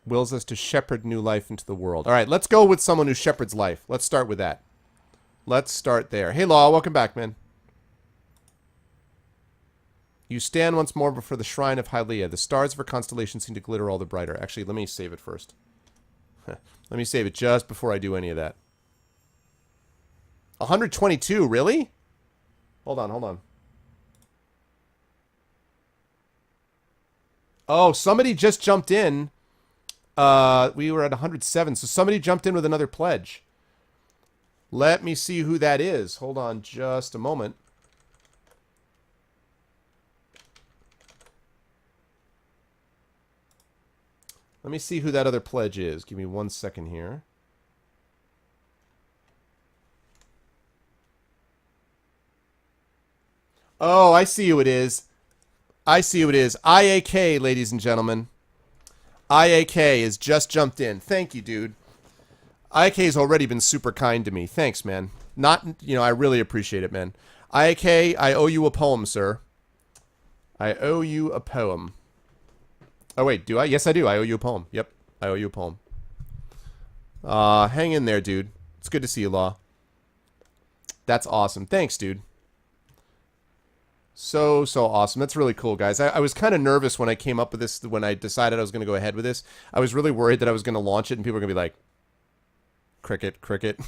Wills us to shepherd new life into the world. All right, let's go with someone who shepherds life. Let's start with that. Let's start there. Hey, Law, welcome back, man. You stand once more before the shrine of Hylia. The stars of her constellation seem to glitter all the brighter. Actually, let me save it first. Let me save it just before I do any of that. 122, really? Hold on, hold on. Oh, somebody just jumped in. We were at 107, so somebody jumped in with another pledge. Let me see who that is. Hold on just a moment. Let me see who that other pledge is. Give me 1 second here. Oh, I see who it is. I see who it is. IAK, ladies and gentlemen. IAK has just jumped in. Thank you, dude. IAK has already been super kind to me. Thanks, man. I really appreciate it, man. IAK, I owe you a poem, sir. I owe you a poem. Oh, wait, do I? Yes, I do. I owe you a poem. Yep, I owe you a poem. Hang in there, dude. It's good to see you, Law. That's awesome. Thanks, dude. So awesome. That's really cool, guys. I was kind of nervous when I came up with this, when I decided I was going to go ahead with this. I was really worried that I was going to launch it and people were going to be like, cricket, cricket.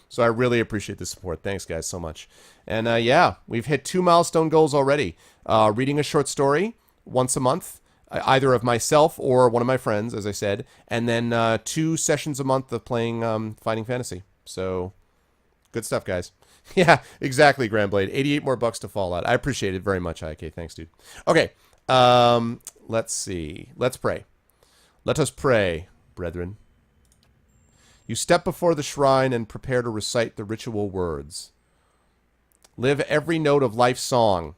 So I really appreciate the support. Thanks, guys, so much. And yeah, we've hit 2 milestone goals already. Reading a short story once a month. Either of myself or one of my friends, as I said, and then 2 sessions a month of playing Fighting Fantasy. So, good stuff, guys. Yeah, exactly, Grandblade. 88 more bucks to Fallout. I appreciate it very much, IK. Thanks, dude. Okay, let's see. Let's pray. Let us pray, brethren. You step before the shrine and prepare to recite the ritual words. Live every note of life's song.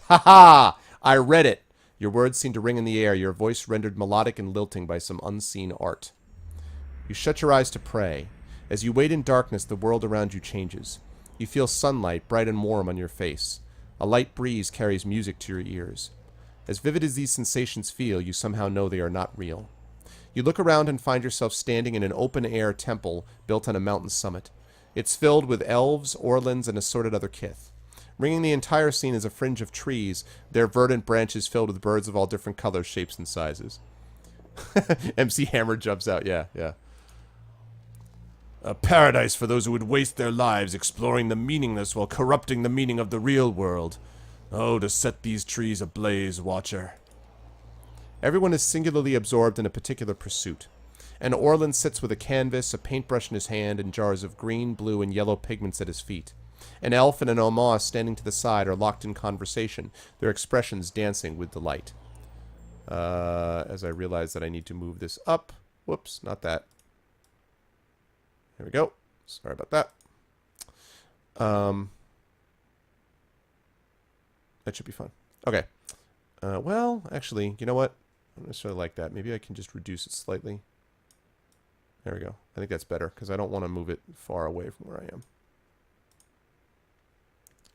Ha ha! I read it. Your words seem to ring in the air, your voice rendered melodic and lilting by some unseen art. You shut your eyes to pray. As you wait in darkness, the world around you changes. You feel sunlight, bright and warm, on your face. A light breeze carries music to your ears. As vivid as these sensations feel, you somehow know they are not real. You look around and find yourself standing in an open-air temple built on a mountain summit. It's filled with elves, orlins, and assorted other kith. Ringing the entire scene is a fringe of trees, their verdant branches filled with birds of all different colors, shapes, and sizes. MC Hammer jumps out, yeah. A paradise for those who would waste their lives exploring the meaningless while corrupting the meaning of the real world. Oh, to set these trees ablaze, Watcher. Everyone is singularly absorbed in a particular pursuit. An Orlin sits with a canvas, a paintbrush in his hand, and jars of green, blue, and yellow pigments at his feet. An elf and an Omaw standing to the side are locked in conversation, their expressions dancing with delight. As I realize that I need to move this up. Whoops, not that. There we go. Sorry about that. That should be fun. Okay. Well, actually, you know what? I don't necessarily like that. Maybe I can just reduce it slightly. There we go. I think that's better, because I don't want to move it far away from where I am.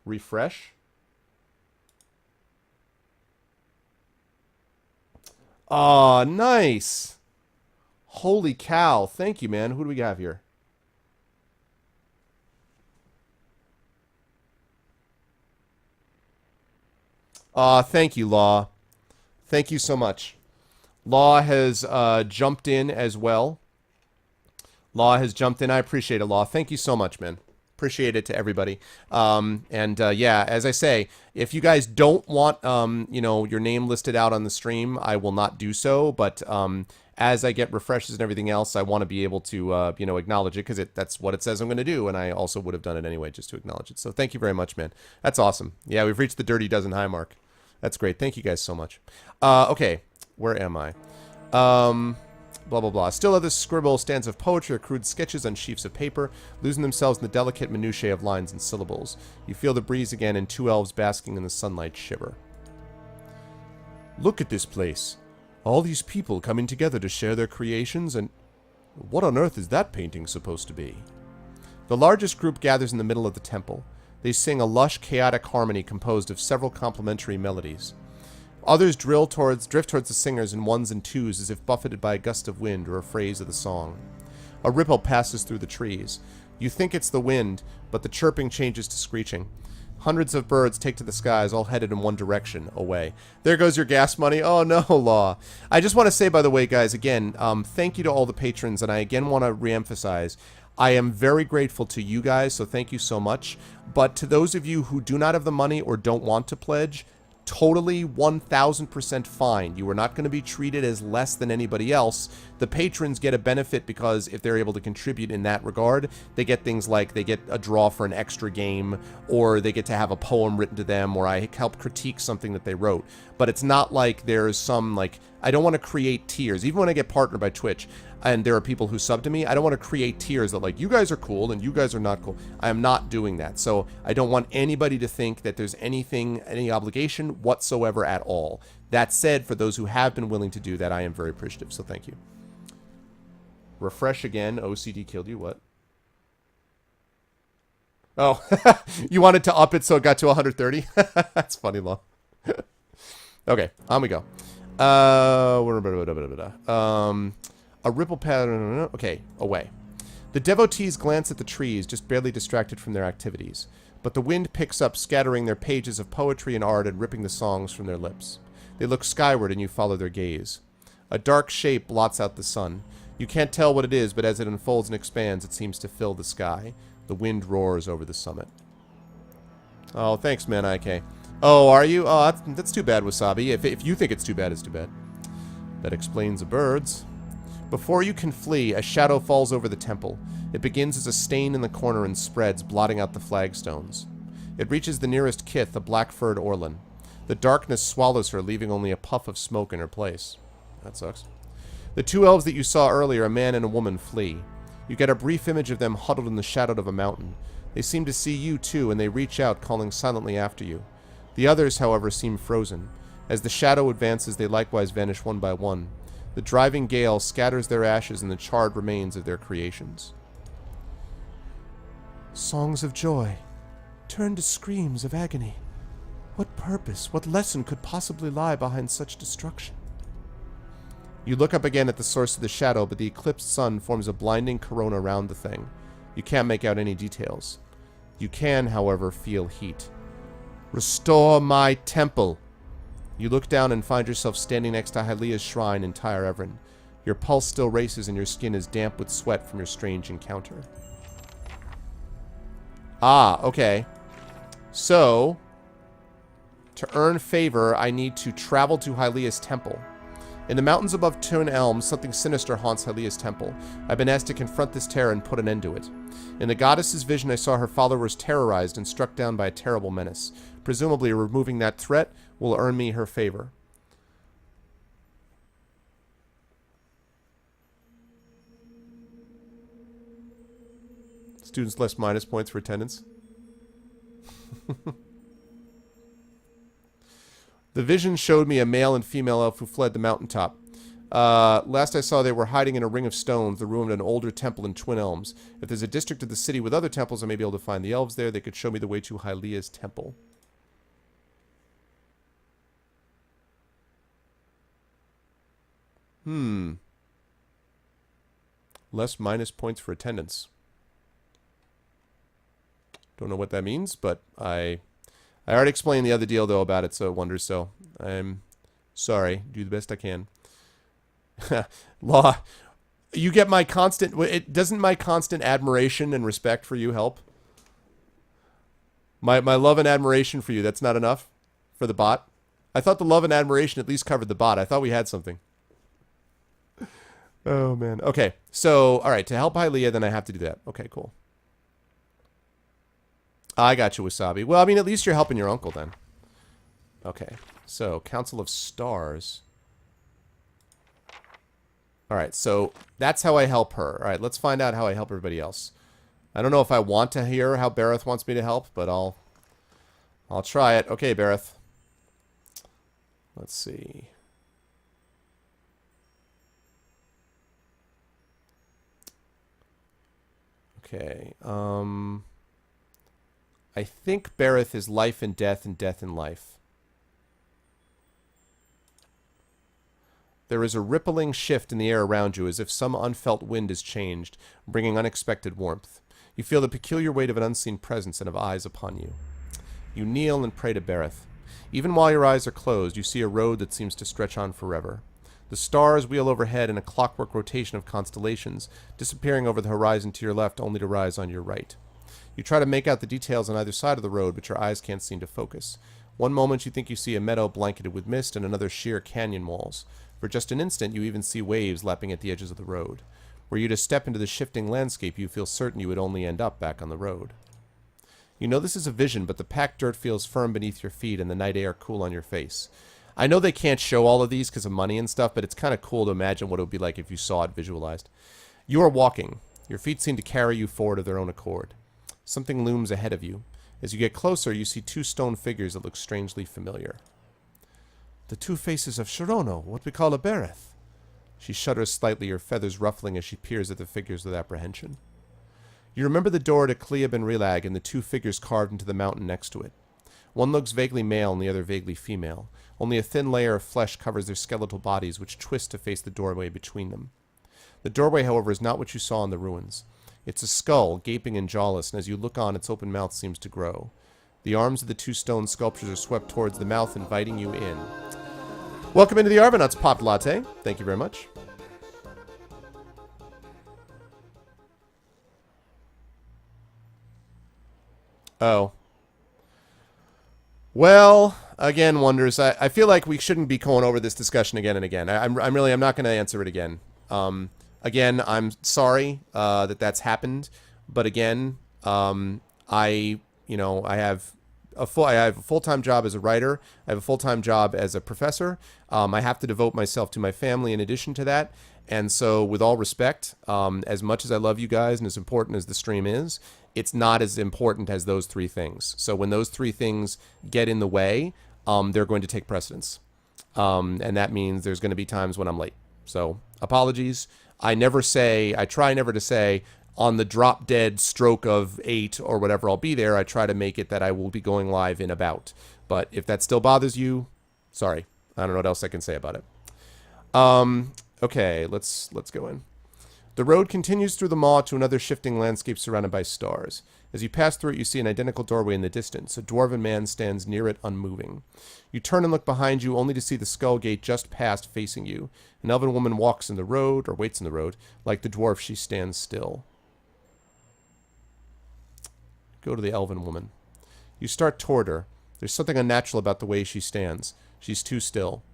Refresh. Aw, nice. Holy cow. Thank you, man. Who do we have here? Thank you, Law. Thank you so much. Law has jumped in as well. Law has jumped in. I appreciate it, Law. Thank you so much, man. Appreciate it to everybody. Yeah, as I say, if you guys don't want, your name listed out on the stream, I will not do so. But as I get refreshes and everything else, I want to be able to, acknowledge it, because that's what it says I'm going to do. And I also would have done it anyway, just to acknowledge it. So thank you very much, man. That's awesome. Yeah, we've reached the Dirty Dozen high mark. That's great. Thank you guys so much. Okay, where am I? Blah, blah, blah. Still others scribble stands of poetry or crude sketches on sheafs of paper, losing themselves in the delicate minutiae of lines and syllables. You feel the breeze again, and 2 elves basking in the sunlight shiver. Look at this place. All these people coming together to share their creations, and what on earth is that painting supposed to be? The largest group gathers in the middle of the temple. They sing a lush, chaotic harmony composed of several complementary melodies. Others drift towards the singers in ones and twos as if buffeted by a gust of wind or a phrase of the song. A ripple passes through the trees. You think it's the wind, but the chirping changes to screeching. Hundreds of birds take to the skies, all headed in one direction, away. There goes your gas money. Oh, no, Law. I just want to say, by the way, guys, again, thank you to all the patrons, and I again want to reemphasize, I am very grateful to you guys, so thank you so much. But to those of you who do not have the money or don't want to pledge, totally 1000% fine. You are not going to be treated as less than anybody else. The patrons get a benefit because if they're able to contribute in that regard, they get things like they get a draw for an extra game, or they get to have a poem written to them, or I help critique something that they wrote. But it's not like there's some, like, I don't want to create tiers. Even when I get partnered by Twitch, and there are people who sub to me, I don't want to create tiers that like, you guys are cool and you guys are not cool. I am not doing that. So I don't want anybody to think that there's anything, any obligation whatsoever at all. That said, for those who have been willing to do that, I am very appreciative. So thank you. Refresh again. OCD killed you. What? Oh, you wanted to up it so it got to 130? That's funny, Law. Okay, on we go. A ripple pattern. Okay, away. The devotees glance at the trees, just barely distracted from their activities. But the wind picks up, scattering their pages of poetry and art and ripping the songs from their lips. They look skyward and you follow their gaze. A dark shape blots out the sun. You can't tell what it is, but as it unfolds and expands, it seems to fill the sky. The wind roars over the summit. Oh, thanks, man, IK. Oh, are you? Oh, that's too bad, Wasabi. If you think it's too bad, it's too bad. That explains the birds. Before you can flee, a shadow falls over the temple. It begins as a stain in the corner and spreads, blotting out the flagstones. It reaches the nearest kith, a black-furred Orlan. The darkness swallows her, leaving only a puff of smoke in her place. That sucks. The two elves that you saw earlier, a man and a woman, flee. You get a brief image of them huddled in the shadow of a mountain. They seem to see you, too, and they reach out, calling silently after you. The others, however, seem frozen. As the shadow advances, they likewise vanish one by one. The driving gale scatters their ashes and the charred remains of their creations. Songs of joy turn to screams of agony. What purpose, what lesson could possibly lie behind such destruction? You look up again at the source of the shadow, but the eclipsed sun forms a blinding corona around the thing. You can't make out any details. You can, however, feel heat. Restore my temple! You look down and find yourself standing next to Hylia's shrine in Tyre Evren. Your pulse still races and your skin is damp with sweat from your strange encounter. Ah, okay. So, to earn favor, I need to travel to Hylia's temple. In the mountains above Tun Elms, something sinister haunts Hylia's temple. I've been asked to confront this terror and put an end to it. In the goddess's vision, I saw her followers terrorized and struck down by a terrible menace. Presumably, removing that threat will earn me her favor. Students less minus points for attendance. The vision showed me a male and female elf who fled the mountaintop. Last I saw, they were hiding in a ring of stones, the ruin of an older temple in Twin Elms. If there's a district of the city with other temples, I may be able to find the elves there. They could show me the way to Hylia's temple. Less minus points for attendance. Don't know what that means, but I already explained the other deal, though, about it, so it wonders so. I'm sorry. Do the best I can. Law, you get my constant... Doesn't my constant admiration and respect for you help? My love and admiration for you, that's not enough? For the bot? I thought the love and admiration at least covered the bot. I thought we had something. Oh, man. Okay, so, alright, to help Hylia, then I have to do that. Okay, cool. I got you, Wasabi. Well, I mean, at least you're helping your uncle, then. Okay, so, Council of Stars. Alright, so, that's how I help her. Alright, let's find out how I help everybody else. I don't know if I want to hear how Bareth wants me to help, but I'll try it. Okay, Bareth. Let's see. Okay, I think Bareth is life and death and life. There is a rippling shift in the air around you, as if some unfelt wind has changed, bringing unexpected warmth. You feel the peculiar weight of an unseen presence and of eyes upon you. You kneel and pray to Bereth. Even while your eyes are closed, you see a road that seems to stretch on forever. The stars wheel overhead in a clockwork rotation of constellations, disappearing over the horizon to your left only to rise on your right. You try to make out the details on either side of the road, but your eyes can't seem to focus. One moment you think you see a meadow blanketed with mist and another sheer canyon walls. For just an instant you even see waves lapping at the edges of the road. Were you to step into the shifting landscape, you feel certain you would only end up back on the road. You know this is a vision, but the packed dirt feels firm beneath your feet and the night air cool on your face. I know they can't show all of these because of money and stuff, but it's kind of cool to imagine what it would be like if you saw it visualized. You are walking. Your feet seem to carry you forward of their own accord. Something looms ahead of you. As you get closer, you see two stone figures that look strangely familiar. The two faces of Sharono, what we call a Bereth. She shudders slightly, her feathers ruffling as she peers at the figures with apprehension. You remember the door to Clea Ben Rilag and the two figures carved into the mountain next to it. One looks vaguely male and the other vaguely female. Only a thin layer of flesh covers their skeletal bodies, which twist to face the doorway between them. The doorway, however, is not what you saw in the ruins. It's a skull, gaping and jawless, and as you look on, its open mouth seems to grow. The arms of the two stone sculptures are swept towards the mouth, inviting you in. Welcome into the Arvanauts Popped Latte. Thank you very much. Oh. Well, again, Wonders, I feel like we shouldn't be going over this discussion again and again. I'm not going to answer it again. Again, I'm sorry that's happened, but again, I have a full-time job as a writer. I have a full-time job as a professor. I have to devote myself to my family in addition to that. And so, with all respect, as much as I love you guys and as important as the stream is, it's not as important as those three things. So when those three things get in the way, they're going to take precedence. And that means there's going to be times when I'm late. So apologies. I try never to say, on the drop dead stroke of 8 or whatever I'll be there. I try to make it that I will be going live in about. But if that still bothers you, sorry. I don't know what else I can say about it. Okay, let's go in. The road continues through the maw to another shifting landscape surrounded by stars. As you pass through it, you see an identical doorway in the distance. A dwarven man stands near it, unmoving. You turn and look behind you, only to see the skull gate just past facing you. An elven woman walks in the road, or waits in the road. Like the dwarf, she stands still. Go to the elven woman. You start toward her. There's something unnatural about the way she stands. She's too still.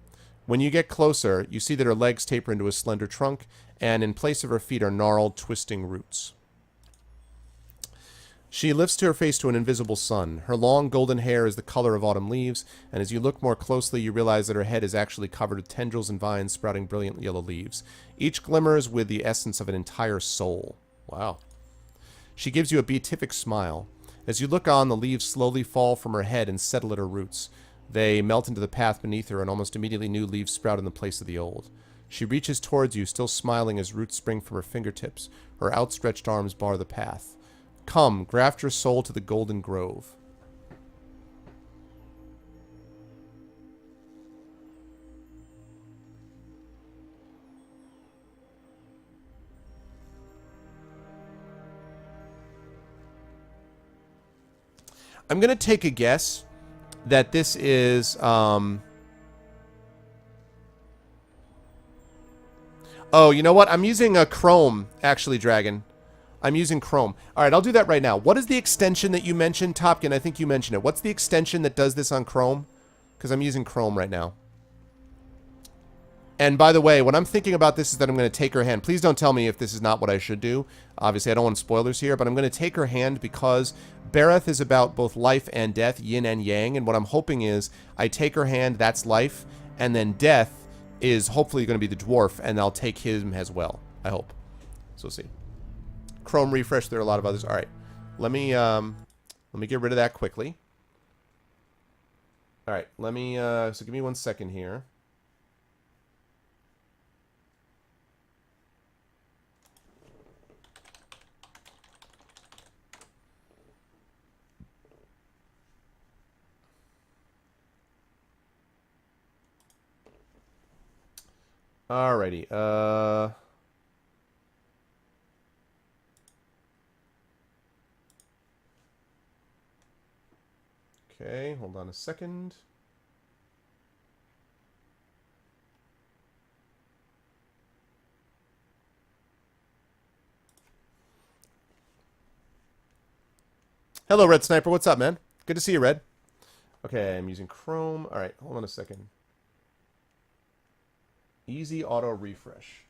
When you get closer, you see that her legs taper into a slender trunk, and in place of her feet are gnarled, twisting roots. She lifts to her face to an invisible sun. Her long golden hair is the color of autumn leaves, and as you look more closely, you realize that her head is actually covered with tendrils and vines sprouting brilliant yellow leaves. Each glimmers with the essence of an entire soul. Wow. She gives you a beatific smile. As you look on, the leaves slowly fall from her head and settle at her roots. They melt into the path beneath her, and almost immediately new leaves sprout in the place of the old. She reaches towards you, still smiling as roots spring from her fingertips. Her outstretched arms bar the path. Come, graft your soul to the golden grove. I'm going to take a guess that this is, oh, you know what? I'm using a Chrome, actually, Dragon. I'm using Chrome. All right, I'll do that right now. What is the extension that you mentioned, Topkin? I think you mentioned it. What's the extension that does this on Chrome? Because I'm using Chrome right now. And by the way, what I'm thinking about this is that I'm going to take her hand. Please don't tell me if this is not what I should do. Obviously, I don't want spoilers here, but I'm going to take her hand because Bereth is about both life and death, yin and yang. And what I'm hoping is I take her hand, that's life, and then death is hopefully going to be the dwarf, and I'll take him as well. I hope. So we'll see. Chrome refresh. There are a lot of others. All right, let me get rid of that quickly. All right, let me. So give me 1 second here. Alrighty. Okay, hold on a second. Hello, Red Sniper. What's up, man? Good to see you, Red. Okay, I'm using Chrome. All right, hold on a second. Easy auto refresh.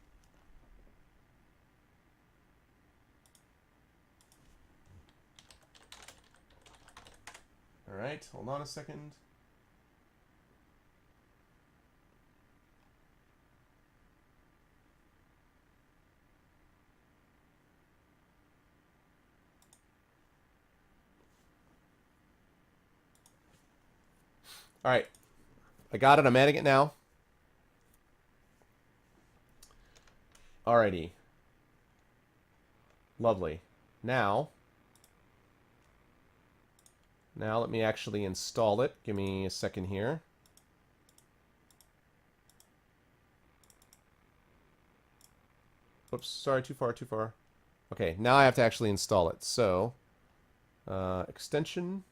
All right, hold on a second. All right, I got it. I'm adding it now. Alrighty. Lovely. Now let me actually install it. Give me a second here. Oops, sorry, too far. Okay, now I have to actually install it. So, extension.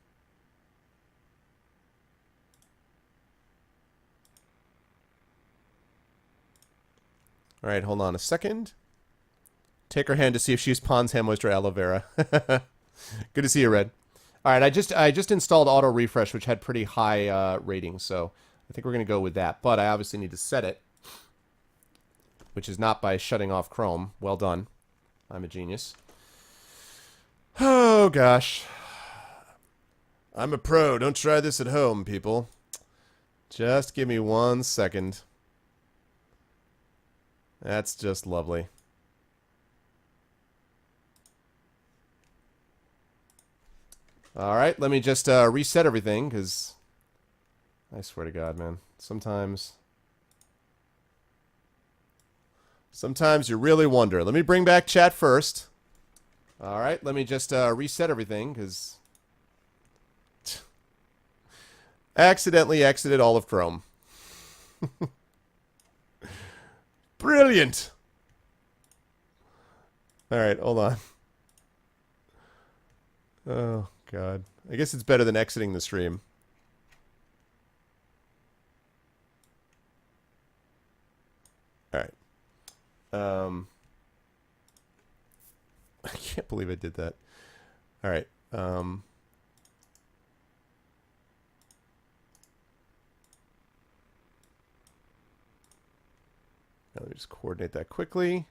All right, hold on a second. Take her hand to see if she's Pond's hand moisture aloe vera. Good to see you, Red. All right, I just installed auto refresh, which had pretty high ratings, so I think we're gonna go with that. But I obviously need to set it, which is not by shutting off Chrome. Well done. I'm a genius. Oh gosh, I'm a pro. Don't try this at home, people. Just give me 1 second. That's just lovely. All right, let me just reset everything, because I swear to God, man, sometimes you really wonder. Let me bring back chat first. All right, let me just reset everything, because accidentally exited all of Chrome. Brilliant. All right, hold on. Oh, God. I guess it's better than exiting the stream. All right. I can't believe I did that. All right. Let me just coordinate that quickly.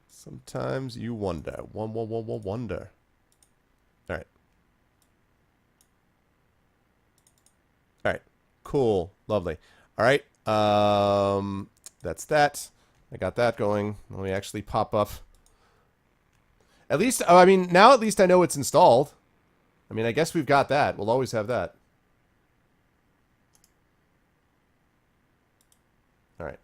Sometimes you wonder. Wonder. All right. All right. Cool. Lovely. All right. That's that. I got that going. Let me actually pop up. At least, I mean, now at least I know it's installed. I mean, I guess we've got that. We'll always have that. All right.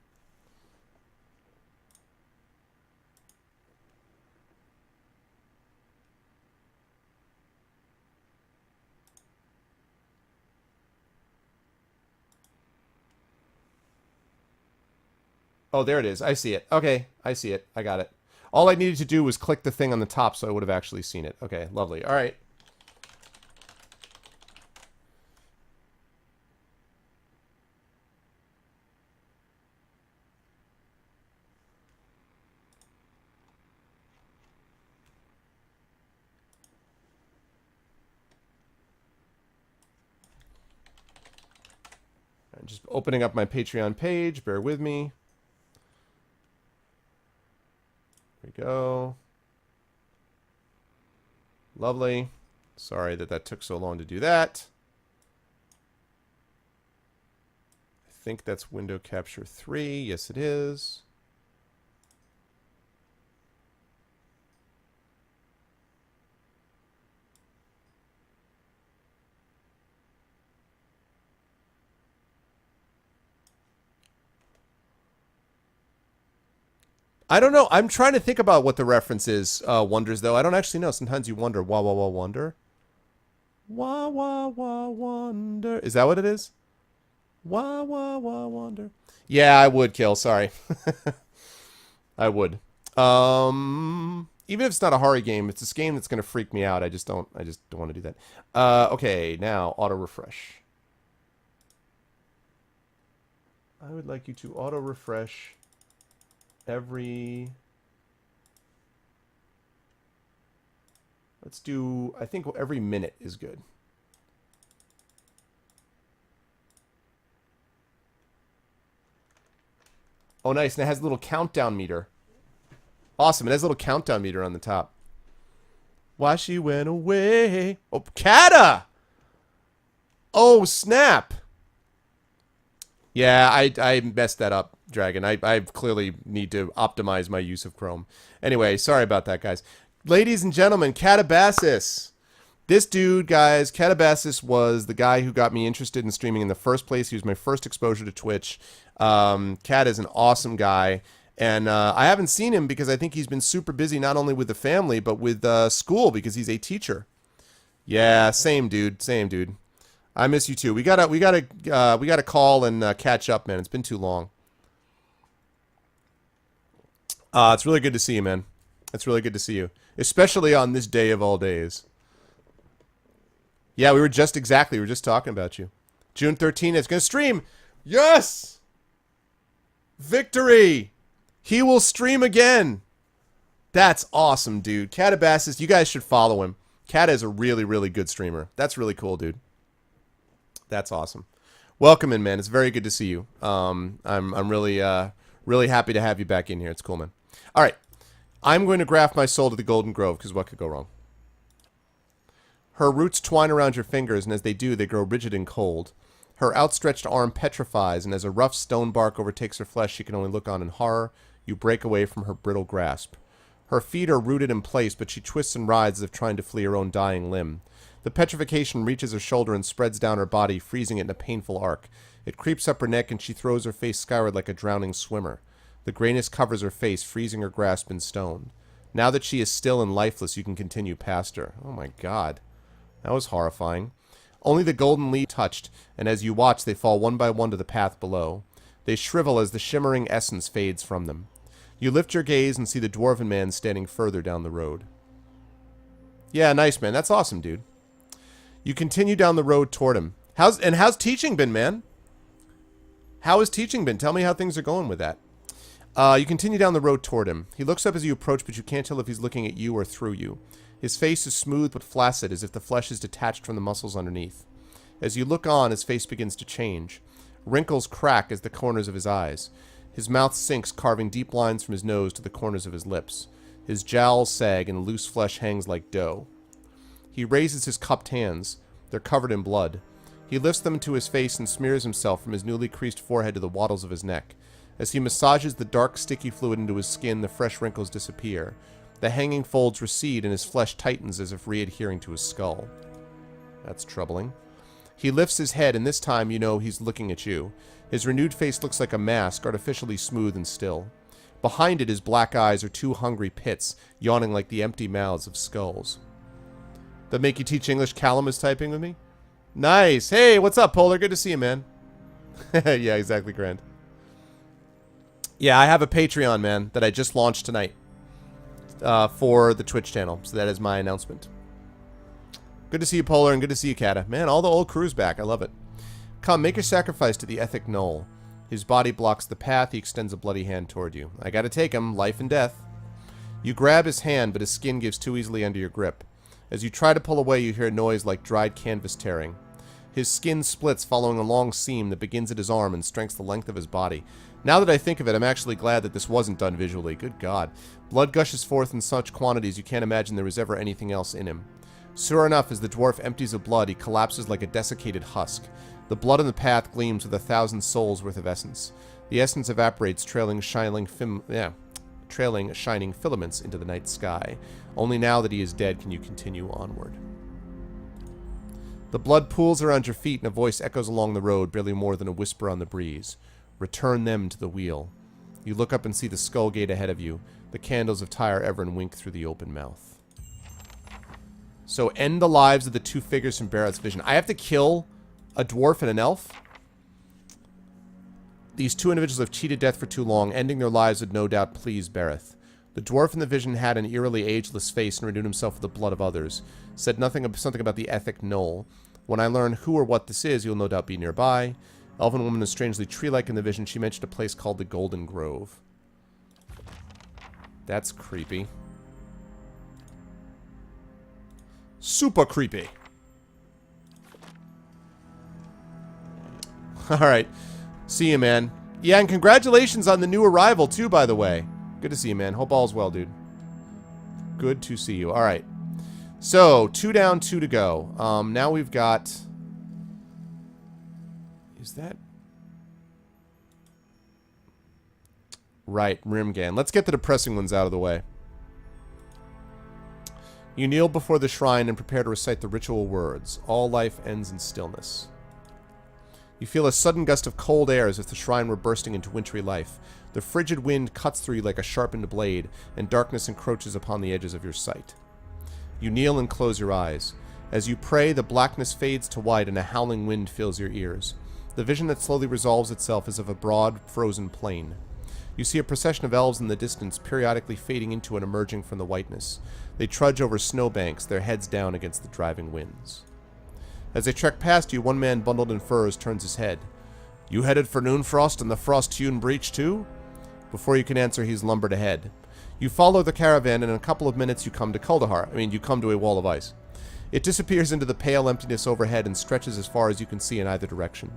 Oh, there it is. I see it. Okay, I see it. I got it. All I needed to do was click the thing on the top so I would have actually seen it. Okay, lovely. All right. I'm just opening up my Patreon page. Bear with me. There we go. Lovely. Sorry that took so long to do that. I think that's window capture 3. Yes, it is. I don't know. I'm trying to think about what the reference is, Wonders, though. I don't actually know. Sometimes you wonder. Wah, wah, wah, wonder. Wah, wah, wah, wonder. Is that what it is? Wah, wah, wah, wonder. Yeah, I would kill. Sorry. I would. Even if it's not a horror game, it's this game that's going to freak me out. I just don't want to do that. Okay, now auto refresh. I would like you to auto refresh every... Let's do, I think every minute is good. Oh, nice. And it has a little countdown meter. Awesome. It has a little countdown meter on the top. Why she went away. Oh, Kata! Oh, snap. Yeah, I messed that up, Dragon. I clearly need to optimize my use of Chrome. Anyway, sorry about that, guys. Ladies and gentlemen, Catabasis. This dude, guys, Catabasis was the guy who got me interested in streaming in the first place. He was my first exposure to Twitch. Cat is an awesome guy. And I haven't seen him because I think he's been super busy not only with the family, but with school because he's a teacher. Yeah, same dude. Same dude. I miss you too. We gotta call and catch up, man. It's been too long. It's really good to see you, man. It's really good to see you, especially on this day of all days. Yeah, we were just talking about you. June 13th, it's gonna stream. Yes, victory. He will stream again. That's awesome, dude. Catabasis, you guys should follow him. Cat is a really, really good streamer. That's really cool, dude. That's awesome. Welcome in, man. It's very good to see you. I'm really really happy to have you back in here. It's cool, man. All right. I'm going to graft my soul to the Golden Grove because what could go wrong? Her roots twine around your fingers, and as they do, they grow rigid and cold. Her outstretched arm petrifies, and as a rough stone bark overtakes her flesh, she can only look on in horror. You break away from her brittle grasp. Her feet are rooted in place, but she twists and writhes as if trying to flee her own dying limb. The petrification reaches her shoulder and spreads down her body, freezing it in a painful arc. It creeps up her neck, and she throws her face skyward like a drowning swimmer. The grayness covers her face, freezing her grasp in stone. Now that she is still and lifeless, you can continue past her. Oh my god. That was horrifying. Only the golden leaves touched, and as you watch, they fall one by one to the path below. They shrivel as the shimmering essence fades from them. You lift your gaze and see the dwarven man standing further down the road. Yeah, nice, man. That's awesome, dude. You continue down the road toward him. How's teaching been, man? How has teaching been? Tell me how things are going with that. You continue down the road toward him. He looks up as you approach, but you can't tell if he's looking at you or through you. His face is smooth but flaccid, as if the flesh is detached from the muscles underneath. As you look on, his face begins to change. Wrinkles crack as the corners of his eyes. His mouth sinks, carving deep lines from his nose to the corners of his lips. His jowls sag, and loose flesh hangs like dough. He raises his cupped hands. They're covered in blood. He lifts them to his face and smears himself from his newly creased forehead to the wattles of his neck. As he massages the dark, sticky fluid into his skin, the fresh wrinkles disappear. The hanging folds recede, and his flesh tightens as if re-adhering to his skull. That's troubling. He lifts his head, and this time you know he's looking at you. His renewed face looks like a mask, artificially smooth and still. Behind it, his black eyes are two hungry pits, yawning like the empty mouths of skulls. That make you teach English? Callum is typing with me? Nice! Hey, what's up, Polar? Good to see you, man. Yeah, exactly, Grant. Yeah, I have a Patreon, man, that I just launched tonight. For the Twitch channel. So that is my announcement. Good to see you, Polar, and good to see you, Kata. Man, all the old crew's back. I love it. Come, make your sacrifice to the Ethic Knoll. His body blocks the path. He extends a bloody hand toward you. I gotta take him. Life and death. You grab his hand, but his skin gives too easily under your grip. As you try to pull away, you hear a noise like dried canvas tearing. His skin splits, following a long seam that begins at his arm and strengthens the length of his body. Now that I think of it, I'm actually glad that this wasn't done visually. Good God. Blood gushes forth in such quantities you can't imagine there was ever anything else in him. Sure enough, as the dwarf empties of blood, he collapses like a desiccated husk. The blood on the path gleams with 1,000 souls worth of essence. The essence evaporates, trailing shining filaments into the night sky. Only now that he is dead can you continue onward. The blood pools around your feet, and a voice echoes along the road, barely more than a whisper on the breeze. Return them to the wheel. You look up and see the skull gate ahead of you. The candles of Tyre Everin wink through the open mouth. So end the lives of the two figures from Barrett's vision. I have to kill a dwarf and an elf? These two individuals have cheated death for too long, ending their lives would no doubt please Bereth. The dwarf in the vision had an eerily ageless face and renewed himself with the blood of others. Said something about the ethic knoll. When I learn who or what this is, you'll no doubt be nearby. Elven woman is strangely tree-like in the vision. She mentioned a place called the Golden Grove. That's creepy. Super creepy. Alright. See you, man. Yeah, and congratulations on the new arrival, too, by the way. Good to see you, man. Hope all's well, dude. Good to see you. Alright. So, 2 down, 2 to go. Now we've got... Is that... Right, Rimgan. Let's get the depressing ones out of the way. You kneel before the shrine and prepare to recite the ritual words. All life ends in stillness. You feel a sudden gust of cold air as if the shrine were bursting into wintry life. The frigid wind cuts through you like a sharpened blade, and darkness encroaches upon the edges of your sight. You kneel and close your eyes. As you pray, the blackness fades to white and a howling wind fills your ears. The vision that slowly resolves itself is of a broad, frozen plain. You see a procession of elves in the distance, periodically fading into and emerging from the whiteness. They trudge over snowbanks, their heads down against the driving winds. As they trek past you, one man bundled in furs turns his head. You headed for Noonfrost and the Frost-hewn Breach too? Before you can answer, he's lumbered ahead. You follow the caravan, and in a couple of minutes you come to Kuldahar. You come to a wall of ice. It disappears into the pale emptiness overhead and stretches as far as you can see in either direction.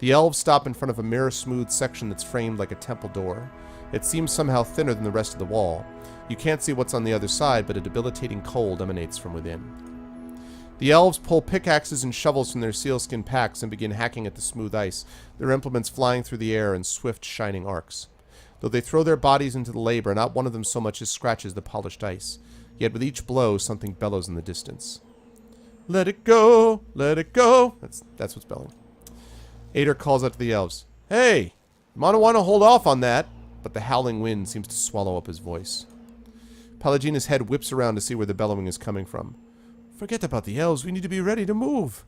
The elves stop in front of a mirror-smooth section that's framed like a temple door. It seems somehow thinner than the rest of the wall. You can't see what's on the other side, but a debilitating cold emanates from within. The elves pull pickaxes and shovels from their sealskin packs and begin hacking at the smooth ice, their implements flying through the air in swift, shining arcs. Though they throw their bodies into the labor, not one of them so much as scratches the polished ice. Yet with each blow, something bellows in the distance. Let it go! Let it go! That's what's bellowing. Ader calls out to the elves. Hey! You might want to hold off on that. But the howling wind seems to swallow up his voice. Pallegina's head whips around to see where the bellowing is coming from. Forget about the elves. We need to be ready to move.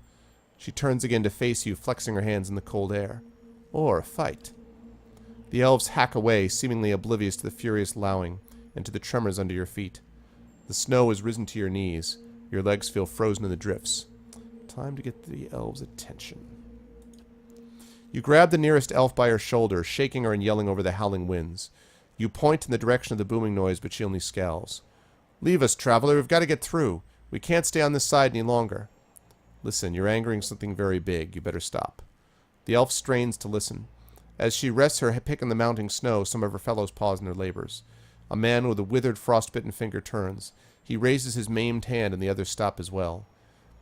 She turns again to face you, flexing her hands in the cold air. Or fight. The elves hack away, seemingly oblivious to the furious lowing and to the tremors under your feet. The snow has risen to your knees. Your legs feel frozen in the drifts. Time to get the elves' attention. You grab the nearest elf by her shoulder, shaking her and yelling over the howling winds. You point in the direction of the booming noise, but she only scowls. Leave us, traveler. We've got to get through. We can't stay on this side any longer. Listen, you're angering something very big. You better stop. The elf strains to listen. As she rests her pick in the mounting snow, some of her fellows pause in their labors. A man with a withered, frostbitten finger turns. He raises his maimed hand, and the others stop as well.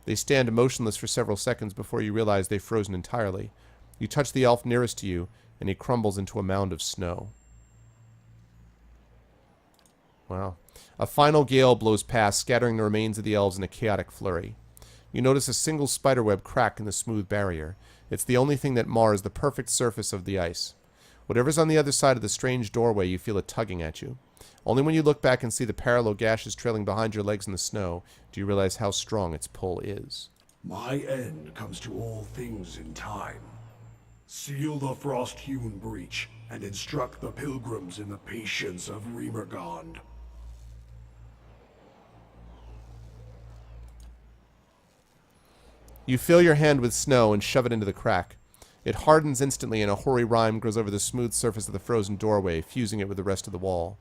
They stand motionless for several seconds before you realize they've frozen entirely. You touch the elf nearest to you, and he crumbles into a mound of snow. Wow. A final gale blows past, scattering the remains of the elves in a chaotic flurry. You notice a single spiderweb crack in the smooth barrier. It's the only thing that mars the perfect surface of the ice. Whatever's on the other side of the strange doorway, you feel it tugging at you. Only when you look back and see the parallel gashes trailing behind your legs in the snow do you realize how strong its pull is. My end comes to all things in time. Seal the frost-hewn breach and instruct the pilgrims in the patience of Remergond. You fill your hand with snow and shove it into the crack. It hardens instantly, and a hoary rime grows over the smooth surface of the frozen doorway, fusing it with the rest of the wall.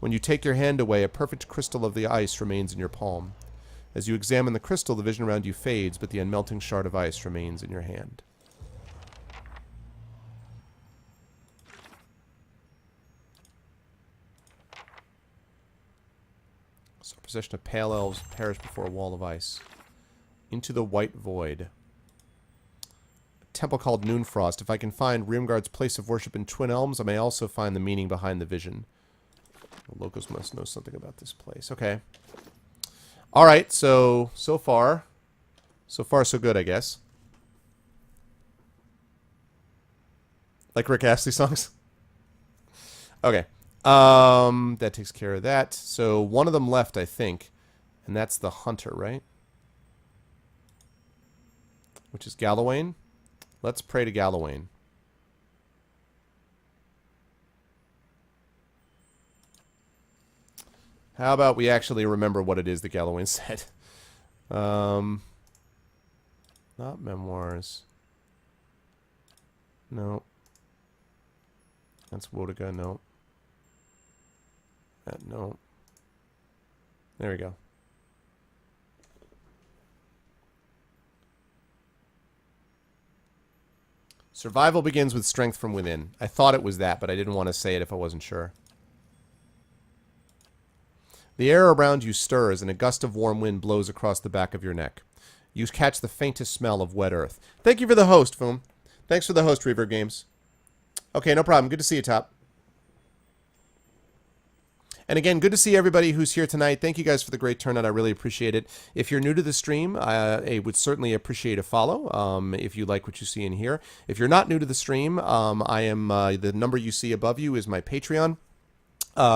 When you take your hand away, a perfect crystal of the ice remains in your palm. As you examine the crystal, the vision around you fades, but the unmelting shard of ice remains in your hand. So, procession of pale elves perish before a wall of ice. Into the white void. A temple called Noonfrost. If I can find Rimgard's place of worship in Twin Elms, I may also find the meaning behind the vision. The locals must know something about this place. Okay. Alright, so far so good, I guess. Like Rick Astley songs? Okay. That takes care of that. So one of them left, I think. And that's the hunter, right? Which is Galawain. Let's pray to Galawain. How about we actually remember what it is that Galawain said? Not memoirs. No. That's Wodiga, no. No. There we go. Survival begins with strength from within. I thought it was that, but I didn't want to say it if I wasn't sure. The air around you stirs, and a gust of warm wind blows across the back of your neck. You catch the faintest smell of wet earth. Thank you for the host, Foom. Thanks for the host, Reverb Games. Okay, no problem. Good to see you, Top. And again, good to see everybody who's here tonight. Thank you guys for the great turnout. I really appreciate it. If you're new to the stream, I would certainly appreciate a follow if you like what you see in here. If you're not new to the stream, I am the number you see above you is my Patreon.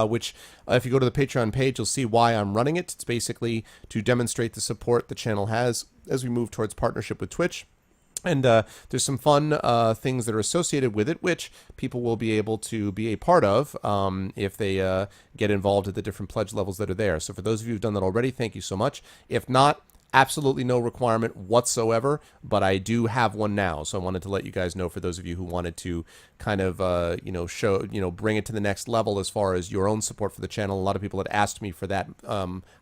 Which, if you go to the Patreon page, you'll see why I'm running it. It's basically to demonstrate the support the channel has as we move towards partnership with Twitch. And there's some fun things that are associated with it, which people will be able to be a part of if they get involved at the different pledge levels that are there. So for those of you who've done that already, thank you so much. If not, absolutely no requirement whatsoever, but I do have one now. So I wanted to let you guys know, for those of you who wanted to kind of, bring it to the next level as far as your own support for the channel. A lot of people had asked me for that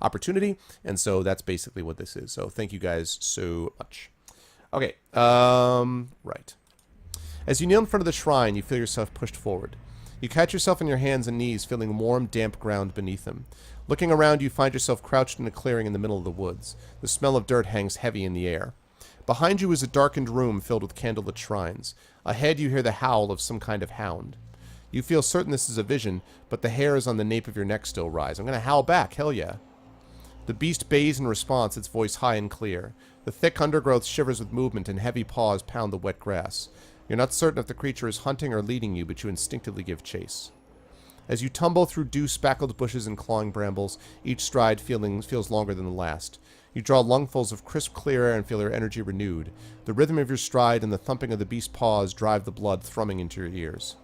opportunity, and so that's basically what this is. So thank you guys so much. Okay, right. As you kneel in front of the shrine, you feel yourself pushed forward. You catch yourself on your hands and knees, feeling warm, damp ground beneath them. Looking around, you find yourself crouched in a clearing in the middle of the woods. The smell of dirt hangs heavy in the air. Behind you is a darkened room filled with candlelit shrines. Ahead, you hear the howl of some kind of hound. You feel certain this is a vision, but the hairs on the nape of your neck still rise. I'm going to howl back, hell yeah. The beast bays in response, its voice high and clear. The thick undergrowth shivers with movement, and heavy paws pound the wet grass. You're not certain if the creature is hunting or leading you, but you instinctively give chase. As you tumble through dew-spackled bushes and clawing brambles, each stride feels longer than the last. You draw lungfuls of crisp, clear air and feel your energy renewed. The rhythm of your stride and the thumping of the beast's paws drive the blood thrumming into your ears.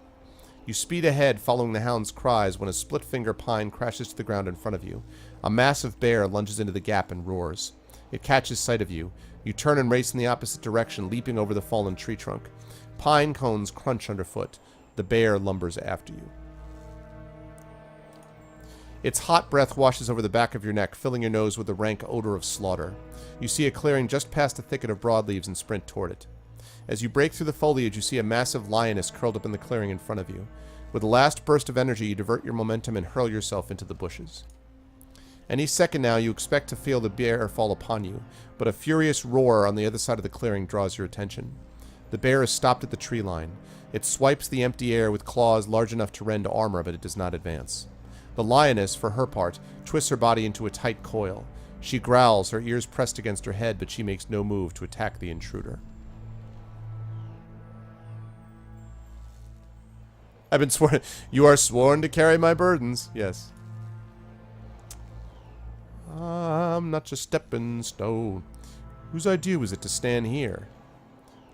You speed ahead, following the hound's cries, when a split-finger pine crashes to the ground in front of you. A massive bear lunges into the gap and roars. It catches sight of you. You turn and race in the opposite direction, leaping over the fallen tree trunk. Pine cones crunch underfoot. The bear lumbers after you. Its hot breath washes over the back of your neck, filling your nose with the rank odor of slaughter. You see a clearing just past a thicket of broadleaves and sprint toward it. As you break through the foliage, you see a massive lioness curled up in the clearing in front of you. With a last burst of energy, you divert your momentum and hurl yourself into the bushes. Any second now, you expect to feel the bear fall upon you, but a furious roar on the other side of the clearing draws your attention. The bear is stopped at the tree line. It swipes the empty air with claws large enough to rend armor, but it does not advance. The lioness, for her part, twists her body into a tight coil. She growls, her ears pressed against her head, but she makes no move to attack the intruder. I've been sworn. You are sworn to carry my burdens. Yes. I'm not your stepping stone. Whose idea was it to stand here?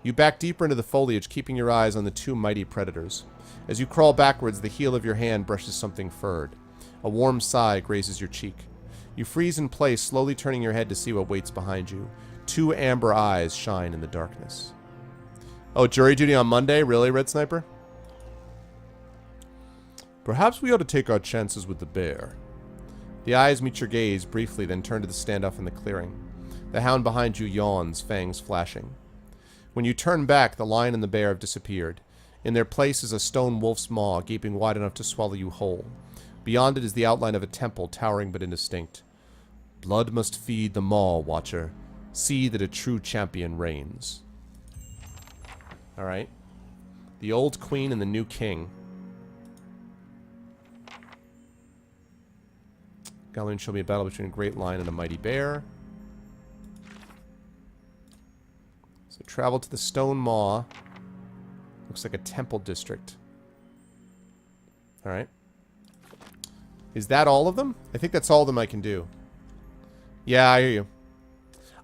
You back deeper into the foliage, keeping your eyes on the two mighty predators. As you crawl backwards, the heel of your hand brushes something furred. A warm sigh grazes your cheek. You freeze in place, slowly turning your head to see what waits behind you. Two amber eyes shine in the darkness. Oh, jury duty on Monday? Really, Red Sniper? Perhaps we ought to take our chances with the bear. The eyes meet your gaze briefly, then turn to the standoff in the clearing. The hound behind you yawns, fangs flashing. When you turn back, the lion and the bear have disappeared. In their place is a stone wolf's maw, gaping wide enough to swallow you whole. Beyond it is the outline of a temple, towering but indistinct. Blood must feed the maw, Watcher. See that a true champion reigns. Alright. The old queen and the new king. Galawain showed me a battle between a great lion and a mighty bear. So travel to the Stone Maw. Looks like a temple district. Alright. Is that all of them? I think that's all of them I can do. Yeah, I hear you.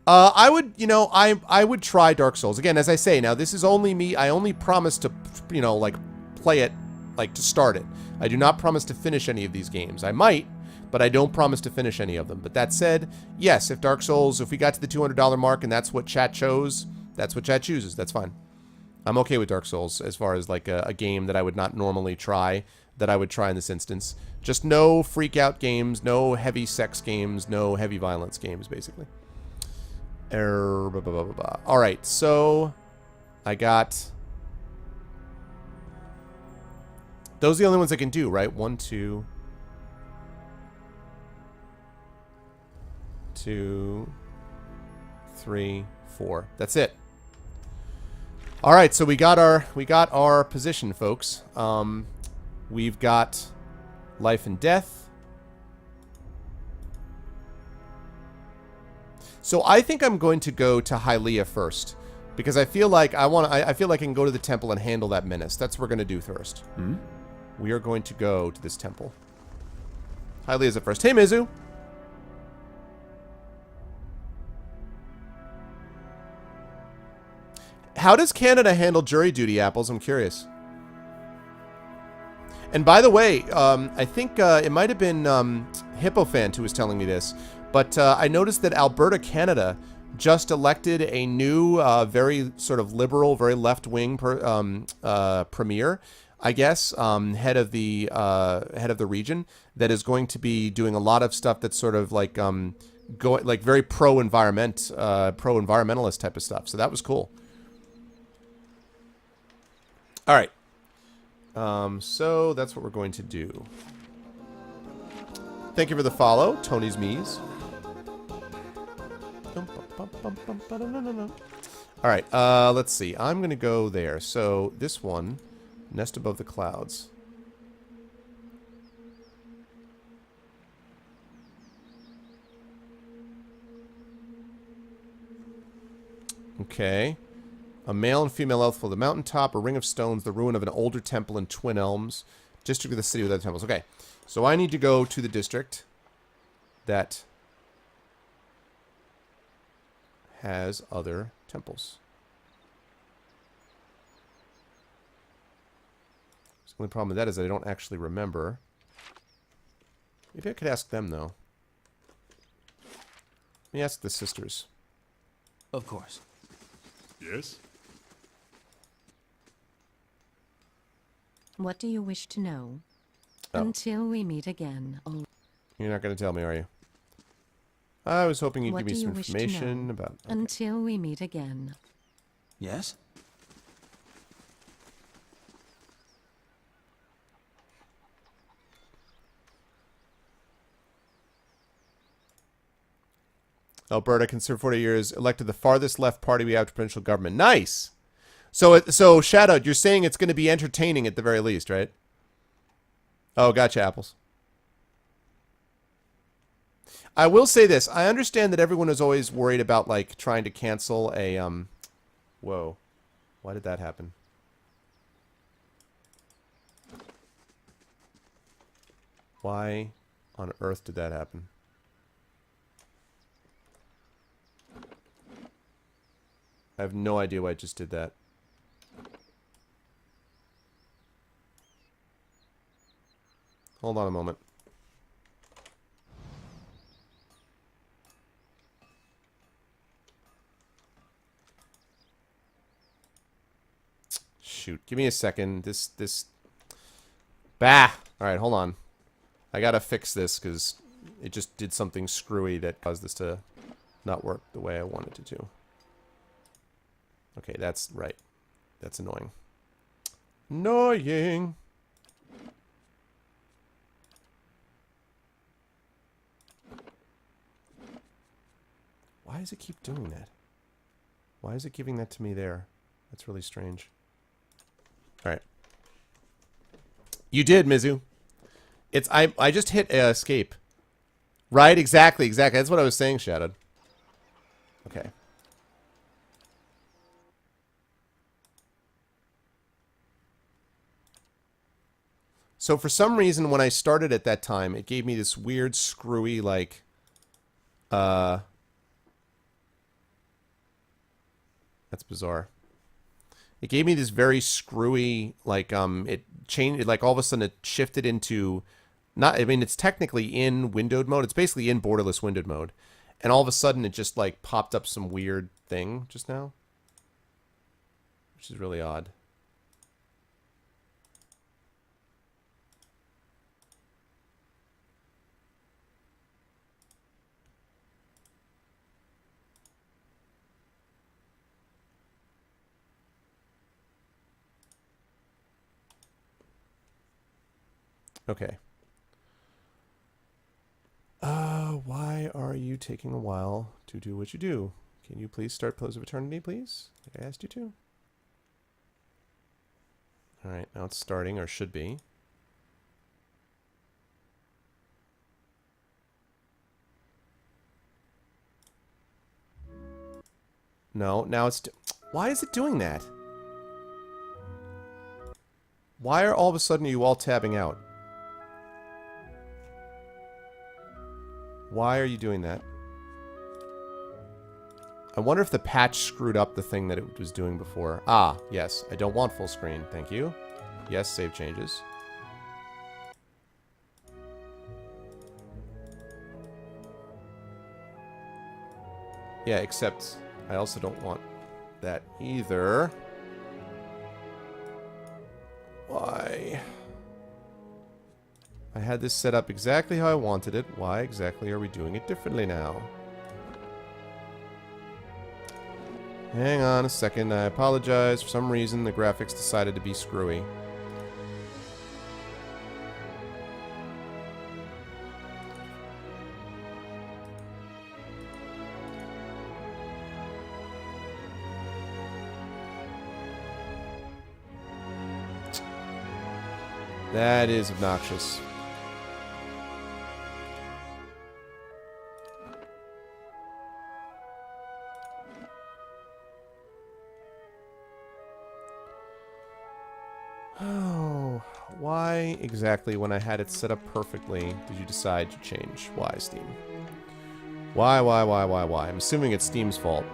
I would, I would try Dark Souls. Again, as I say, now this is only me. I only promise to, play it, to start it. I do not promise to finish any of these games. I might, but I don't promise to finish any of them. But that said, yes, if Dark Souls, if we got to the $200 mark and that's what chat chose, that's what chat chooses. That's fine. I'm okay with Dark Souls as far as like a game that I would not normally try, that I would try in this instance. Just no freak out games, no heavy sex games, no heavy violence games, basically. All right, so I got... Those are the only ones I can do, right? 1, 2... 2, 3, 4. That's it. All right, so we got our position, folks. We've got life and death. So I think I'm going to go to Hylia first, because I feel like I feel like I can go to the temple and handle that menace. That's what we're going to do first. We are going to go to this temple. Hylia's at first. Hey, Mizu. How does Canada handle jury duty, Apples? I'm curious. And by the way, I think it might have been Hippofant who was telling me this, but I noticed that Alberta, Canada, just elected a new, very sort of liberal, very left-wing premier, I guess, head of the region, that is going to be doing a lot of stuff that's sort of like very pro-environmentalist type of stuff. So that was cool. All right. So that's what we're going to do. Thank you for the follow, Tony's Mees. All right, let's see. I'm going to go there. So this one, Nest Above the Clouds. Okay. A male and female elf for the mountaintop, a ring of stones, the ruin of an older temple in Twin Elms, district of the city with other temples. Okay, so I need to go to the district that has other temples. The only problem with that is that I don't actually remember. Maybe I could ask them, though. Let me ask the sisters. Of course. Yes? What do you wish to know? Oh. Until we meet again. You're not going to tell me, are you? I was hoping you'd What give me do some you wish to information know? about... Okay. Until we meet again. Yes? Alberta, conservative 40 years, elected the farthest left party we have to provincial government. Nice! So Shadow, you're saying it's going to be entertaining at the very least, right? Oh, gotcha, Apples. I will say this. I understand that everyone is always worried about, like, trying to cancel a, Whoa. Why did that happen? Why on earth did that happen? I have no idea why I just did that. Hold on a moment. Shoot. Give me a second. Bah! Alright, hold on. I gotta fix this because it just did something screwy that caused this to not work the way I wanted it to. Okay, that's right. That's annoying. Annoying! Why does it keep doing that? Why is it giving that to me there? That's really strange. Alright. You did, Mizu. I just hit escape. Right, exactly. That's what I was saying, Shadowed. Okay. So for some reason, when I started at that time, it gave me this weird, screwy, like, that's bizarre. It gave me this very screwy, like, it changed, like, all of a sudden it shifted into, not, I mean, it's technically in windowed mode. It's basically in borderless windowed mode. And all of a sudden it just like popped up some weird thing just now. Which is really odd. Okay. Why are you taking a while to do what you do? Can you please start Pillars of Eternity, please? Like I asked you to. Alright, now it's starting, or should be. No, now it's... Why is it doing that? Why are all of a sudden you all tabbing out? Why are you doing that? I wonder if the patch screwed up the thing that it was doing before. Ah, yes. I don't want full screen. Thank you. Yes, save changes. Yeah, except I also don't want that either. Why? I had this set up exactly how I wanted it. Why exactly are we doing it differently now? Hang on a second. I apologize. For some reason, the graphics decided to be screwy. That is obnoxious. Oh, why exactly, when I had it set up perfectly, did you decide to change? Why, Steam? Why? I'm assuming it's Steam's fault.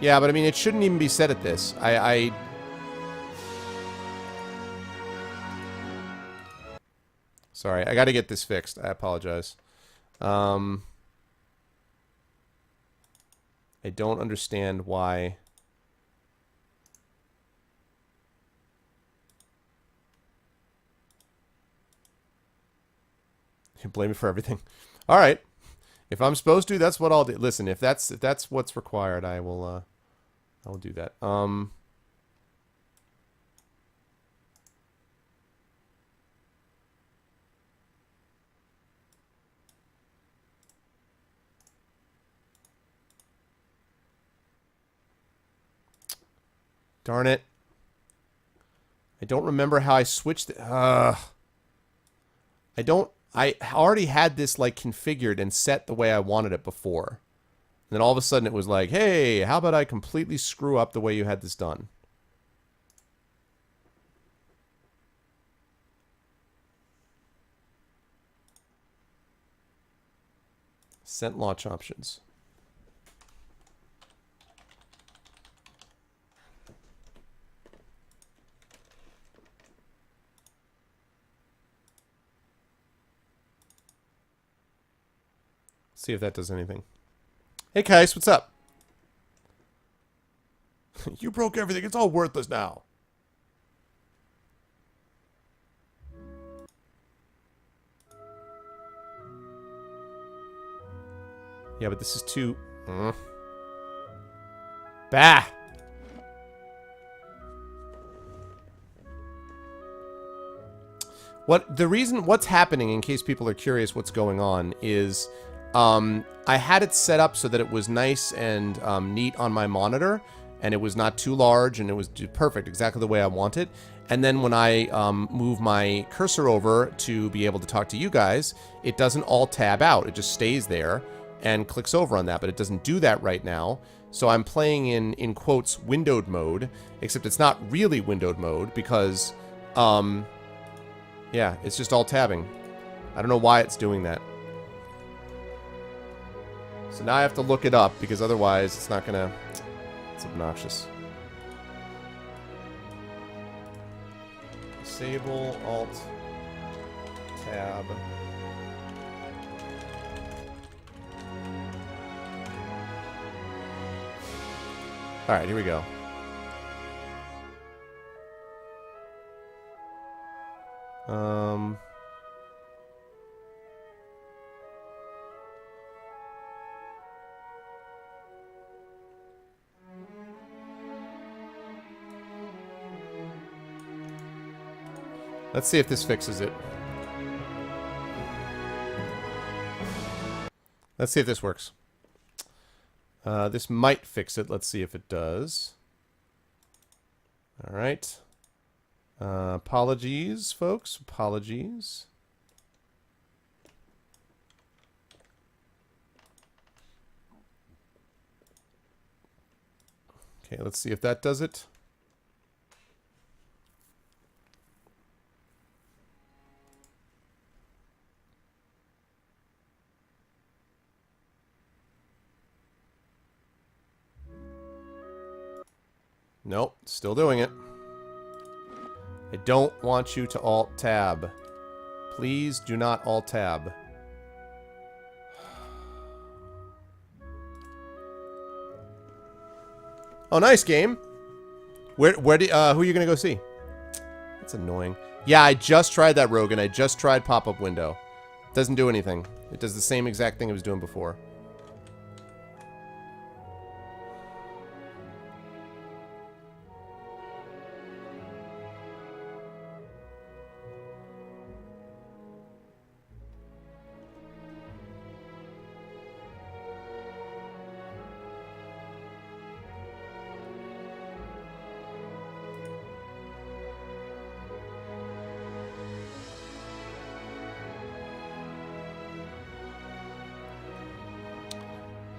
Yeah, but I mean, it shouldn't even be set at this. Sorry, I gotta get this fixed. I apologize. I don't understand why... You blame me for everything. Alright. If I'm supposed to, that's what I'll do. Listen, if that's what's required, I will do that. Darn it. I don't remember how I switched it. I already had this like configured and set the way I wanted it before. And then all of a sudden it was like, hey, how about I completely screw up the way you had this done? Set launch options. See if that does anything. Hey, Kais, what's up? You broke everything. It's all worthless now. Yeah, but this is too... Bah! What's happening, in case people are curious what's going on, is... I had it set up so that it was nice and neat on my monitor, and it was not too large, and it was perfect, exactly the way I want it. And then when I move my cursor over to be able to talk to you guys, it doesn't all tab out. It just stays there and clicks over on that, but it doesn't do that right now. So I'm playing in quotes, windowed mode, except it's not really windowed mode because, yeah, it's just all tabbing. I don't know why it's doing that. So now I have to look it up because otherwise it's not gonna... It's obnoxious. Disable, Alt, Tab. Alright, here we go. Let's see if this fixes it. Let's see if this works. This might fix it. Let's see if it does. All right. Apologies, folks. Apologies. Okay, let's see if that does it. Nope, still doing it. I don't want you to Alt-Tab. Please do not Alt-Tab. Oh, nice game. Who are you gonna go see? That's annoying. Yeah, I just tried that, Rogan. I just tried pop-up window. Doesn't do anything. It does the same exact thing it was doing before.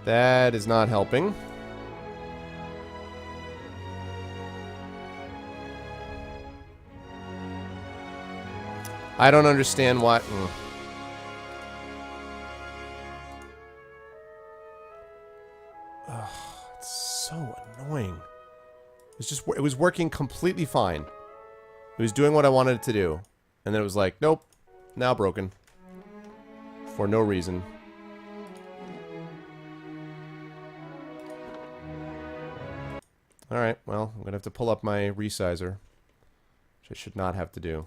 That is not helping. I don't understand what... Ugh, it's so annoying. It was working completely fine. It was doing what I wanted it to do. And then it was like, nope, now broken. For no reason. Alright, well, I'm going to have to pull up my resizer. Which I should not have to do.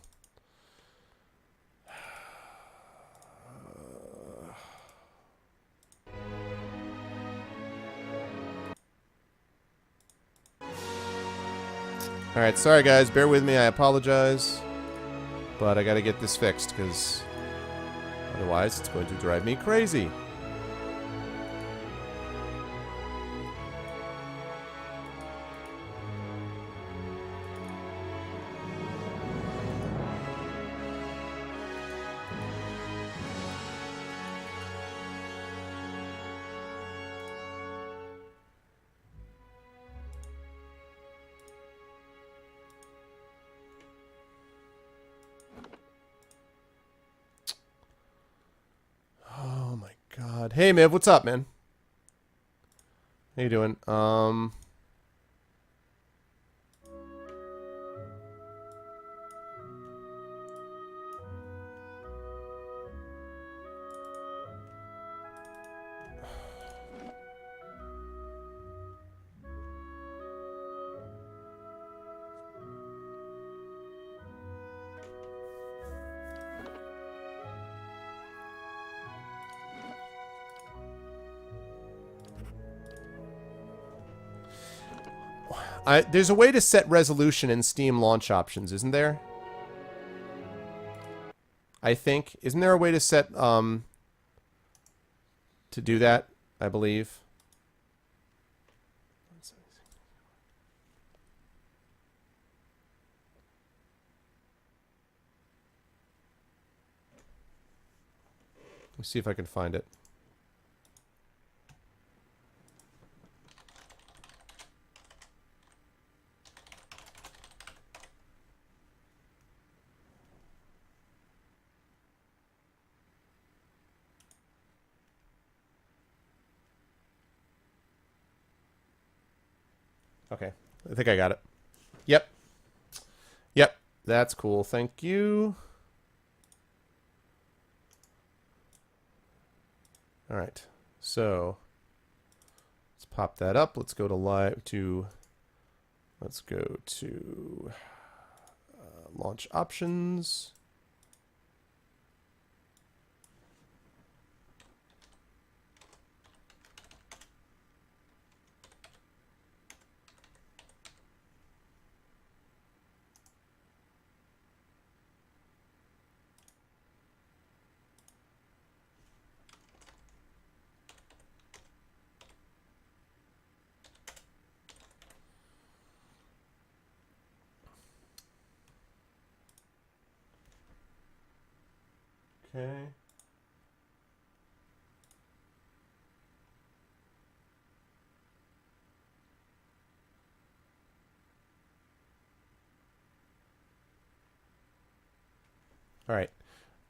Alright, sorry guys, bear with me, I apologize. But I gotta get this fixed, because otherwise it's going to drive me crazy. God. Hey, Miv, what's up, man? How you doing? There's a way to set resolution in Steam launch options, isn't there? I think. Isn't there a way to set, to do that, I believe? Let me see if I can find it. Okay. I think I got it. Yep. Yep. That's cool. Thank you. All right. So let's pop that up. Let's go to let's go to launch options. Okay. All right.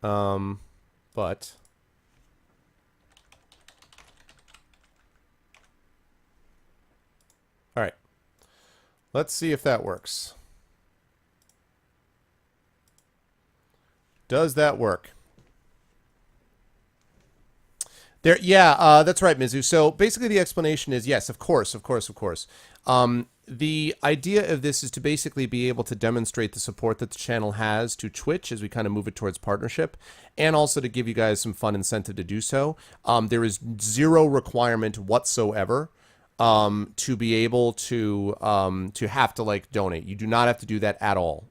But all right. Let's see if that works. Does that work? There, yeah, that's right, Mizu. So basically, the explanation is yes, of course, of course, of course. The idea of this is to basically be able to demonstrate the support that the channel has to Twitch as we kind of move it towards partnership, and also to give you guys some fun incentive to do so. There is zero requirement whatsoever to be able to have to like donate. You do not have to do that at all.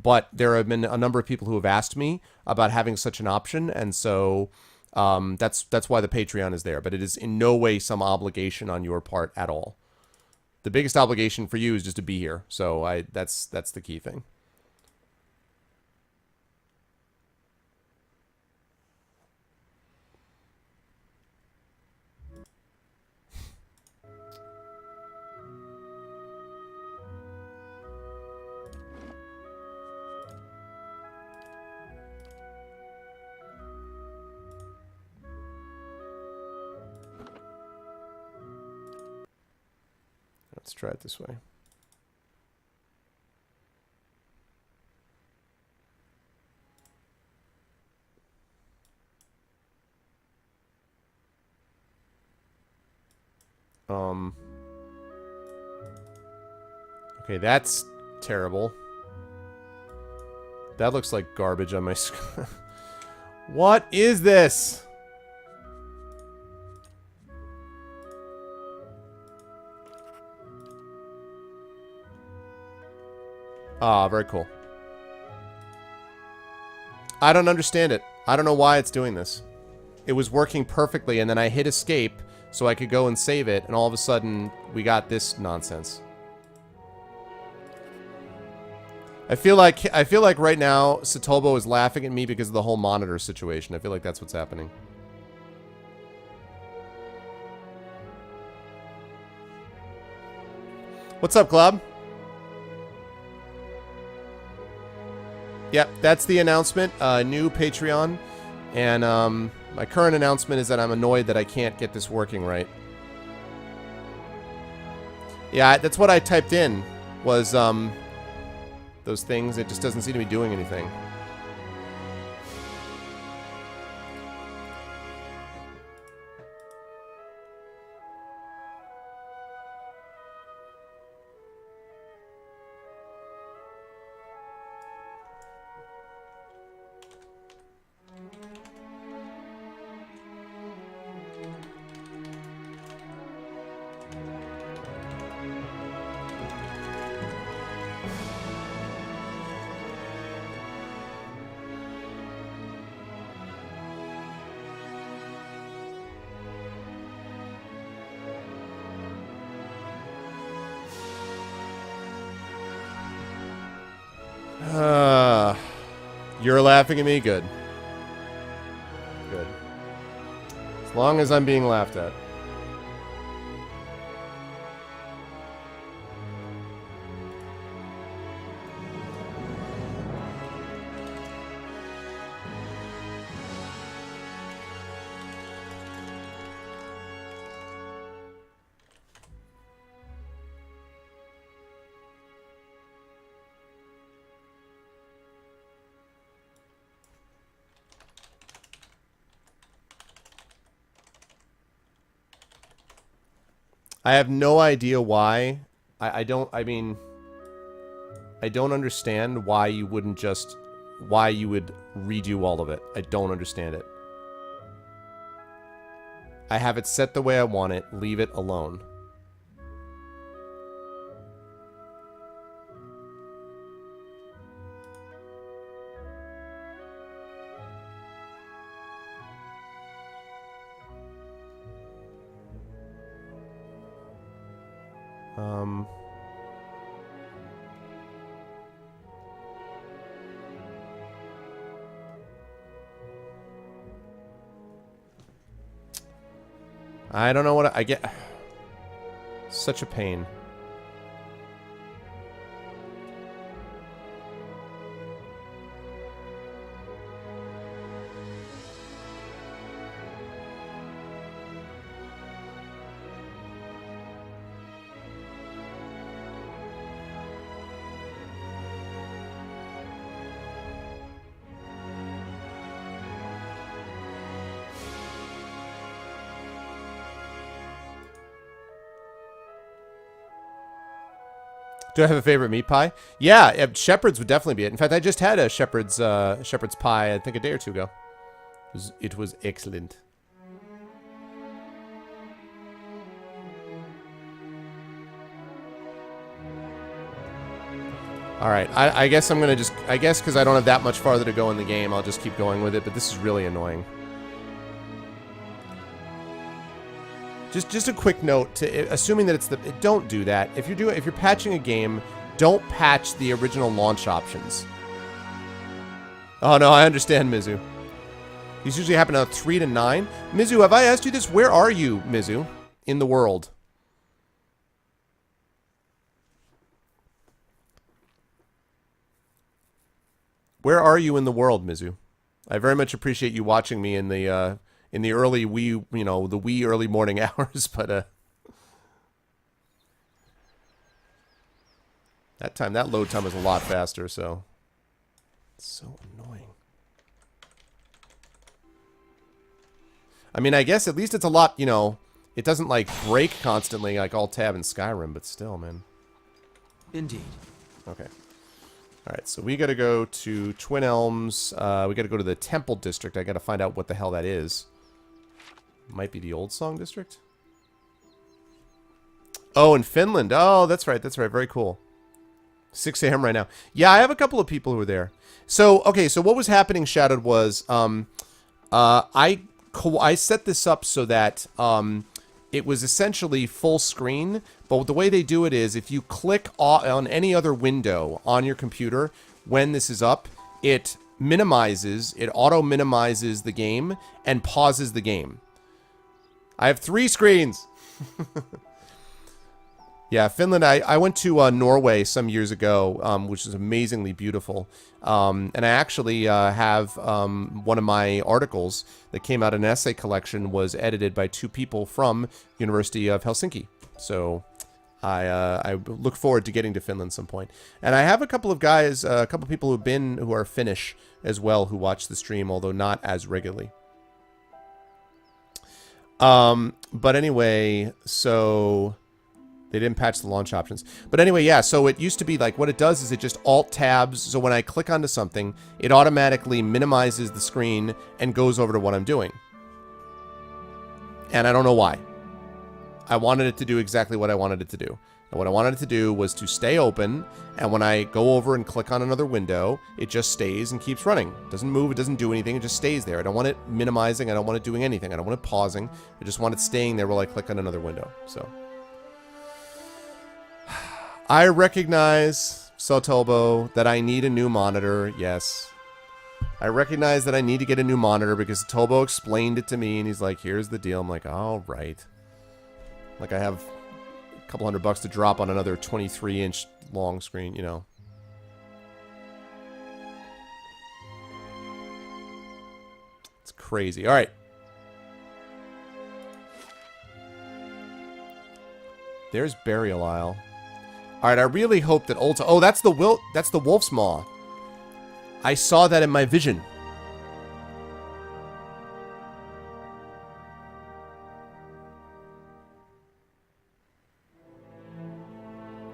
But there have been a number of people who have asked me about having such an option, and so that's why the Patreon is there. But it is in no way some obligation on your part at all. The biggest obligation for you is just to be here. So that's the key thing. Let's try it this way. Okay, that's terrible. That looks like garbage on my screen. What is this? Ah, very cool. I don't understand it. I don't know why it's doing this. It was working perfectly, and then I hit escape so I could go and save it, and all of a sudden, we got this nonsense. I feel like right now, Satobo is laughing at me because of the whole monitor situation. I feel like that's what's happening. What's up, Club? Yep, that's the announcement. New Patreon. And my current announcement is that I'm annoyed that I can't get this working right. Yeah, that's what I typed in, was those things. It just doesn't seem to be doing anything. You're laughing at me? Good. Good. As long as I'm being laughed at. I have no idea why. I don't, I mean, I don't understand why you wouldn't just, why you would redo all of it. I don't understand it. I have it set the way I want it. Leave it alone. I don't know what I get. Such a pain. Do I have a favorite meat pie? Yeah, shepherd's would definitely be it. In fact, I just had a shepherd's pie, I think a day or two ago. It was excellent. All right, I guess I'm gonna just, I guess because I don't have that much farther to go in the game, I'll just keep going with it. But this is really annoying. Just a quick note to assuming that it's the don't do that. If you're patching a game, don't patch the original launch options. Oh no, I understand, Mizu. These usually happen on 3 to 9. Mizu, have I asked you this? Where are you, Mizu, in the world? Where are you in the world, Mizu? I very much appreciate you watching me in the early wee, the wee early morning hours, but that load time was a lot faster, so it's so annoying. I mean, I guess at least it's a lot, it doesn't like break constantly like Alt-Tab in Skyrim, but still, man. Indeed. Okay. All right, so we got to go to Twin Elms. We got to go to the Temple District. I got to find out what the hell that is. Might be the Old Song District. Oh, in Finland. Oh, that's right. That's right. Very cool. 6 a.m. right now. Yeah, I have a couple of people who are there. So, okay, so what was happening, Shadowed, was I set this up so that it was essentially full screen, but the way they do it is if you click on any other window on your computer when this is up, it auto-minimizes the game and pauses the game. I have 3 screens. Yeah, Finland, I went to Norway some years ago, which is amazingly beautiful. And I actually have one of my articles that came out in an essay collection was edited by 2 people from University of Helsinki. So I look forward to getting to Finland some point. And I have a couple of guys, a couple of people who are Finnish as well who watch the stream, although not as regularly. But anyway, so they didn't patch the launch options. But anyway, yeah, so it used to be like what it does is it just alt tabs. So when I click onto something, it automatically minimizes the screen and goes over to what I'm doing. And I don't know why. I wanted it to do exactly what I wanted it to do. And what I wanted it to do was to stay open, and when I go over and click on another window, it just stays and keeps running. It doesn't move, it doesn't do anything, it just stays there. I don't want it minimizing, I don't want it doing anything, I don't want it pausing. I just want it staying there while I click on another window. So I recognize, Sotobo, that I need a new monitor, yes. I recognize that I need to get a new monitor because Tobo explained it to me and he's like, here's the deal. I'm like, all right. Like I have a couple $100 to drop on another 23-inch long screen, you know. It's crazy. All right. There's Burial Isle. All right, I really hope that Ulta... Oh, that's the Wolf's Maw. I saw that in my vision.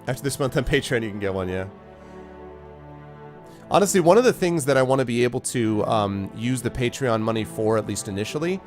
After this month on Patreon, you can get one, yeah. Honestly, one of the things that I want to be able to use the Patreon money for, at least initially,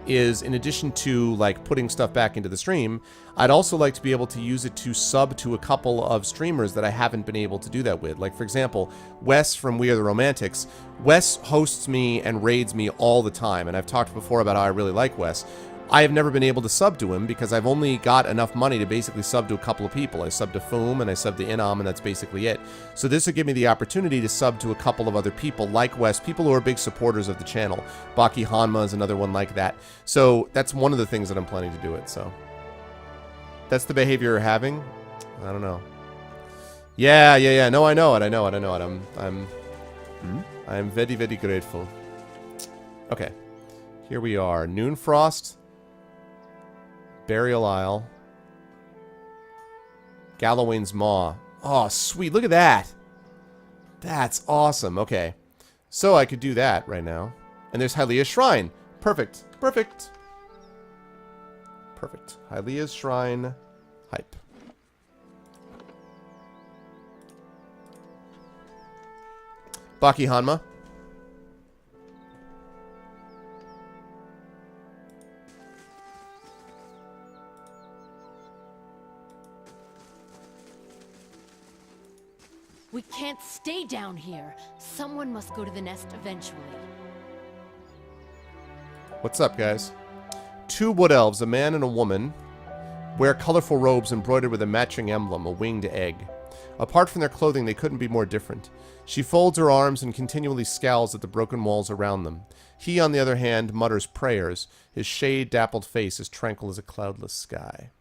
is in addition to like putting stuff back into the stream, I'd also like to be able to use it to sub to a couple of streamers that I haven't been able to do that with. Like, for example, Wes from We Are the Romantics. Wes hosts me and raids me all the time, and I've talked before about how I really like Wes. I have never been able to sub to him because I've only got enough money to basically sub to a couple of people. I sub to Foom and I sub to Inam, and that's basically it. So this will give me the opportunity to sub to a couple of other people like Wes, people who are big supporters of the channel. Baki Hanma is another one like that. So that's one of the things that I'm planning to do it, so. That's the behavior you're having? I don't know. Yeah. No, I know it. I'm very, very grateful. Okay. Here we are. Noonfrost. Burial Isle. Gallowayne's Maw. Oh, sweet. Look at that. That's awesome. Okay. So I could do that right now. And there's Hylia's Shrine. Perfect. Perfect. Perfect. Hylia's Shrine. Hype. Baki Hanma. We can't stay down here. Someone must go to the nest eventually. What's up, guys? Two wood elves, a man and a woman, wear colorful robes embroidered with a matching emblem, a winged egg. Apart from their clothing, they couldn't be more different. She folds her arms and continually scowls at the broken walls around them. He, on the other hand, mutters prayers, his shade-dappled face as tranquil as a cloudless sky.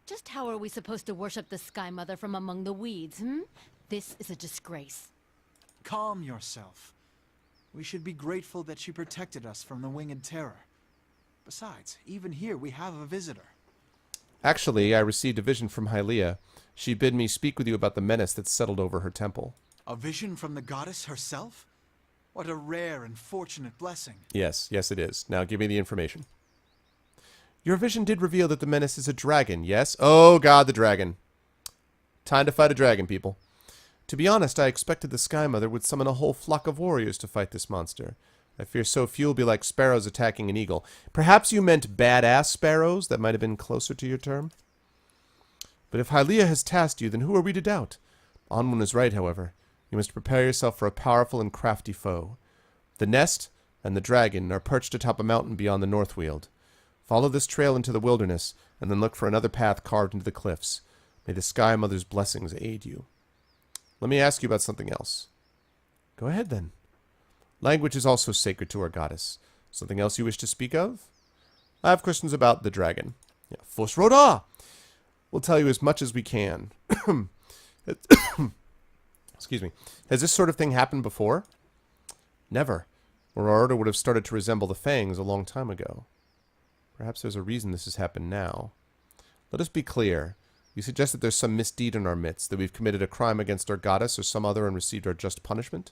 Just how are we supposed to worship the Sky Mother from among the weeds, This is a disgrace. Calm yourself. We should be grateful that she protected us from the winged terror. Besides, even here we have a visitor. Actually, I received a vision from Hylia. She bid me speak with you about the menace that settled over her temple. A vision from the goddess herself? What a rare and fortunate blessing. Yes, it is. Now give me the information. Your vision did reveal that the menace is a dragon, yes? Oh god, the dragon. Time to fight a dragon, people. To be honest, I expected the Sky Mother would summon a whole flock of warriors to fight this monster. I fear so few will be like sparrows attacking an eagle. Perhaps you meant badass sparrows? That might have been closer to your term. But if Hylia has tasked you, then who are we to doubt? Anwen is right, however. You must prepare yourself for a powerful and crafty foe. The nest and the dragon are perched atop a mountain beyond the Northweald. Follow this trail into the wilderness, and then look for another path carved into the cliffs. May the Sky Mother's blessings aid you. Let me ask you about something else. Go ahead, then. Language is also sacred to our goddess. Something else you wish to speak of? I have questions about the dragon. Yeah, Fus Roda! We'll tell you as much as we can. Excuse me. Has this sort of thing happened before? Never. Or our order would have started to resemble the Fangs a long time ago. Perhaps there's a reason this has happened now. Let us be clear. You suggest that there's some misdeed in our midst, that we've committed a crime against our goddess or some other and received our just punishment?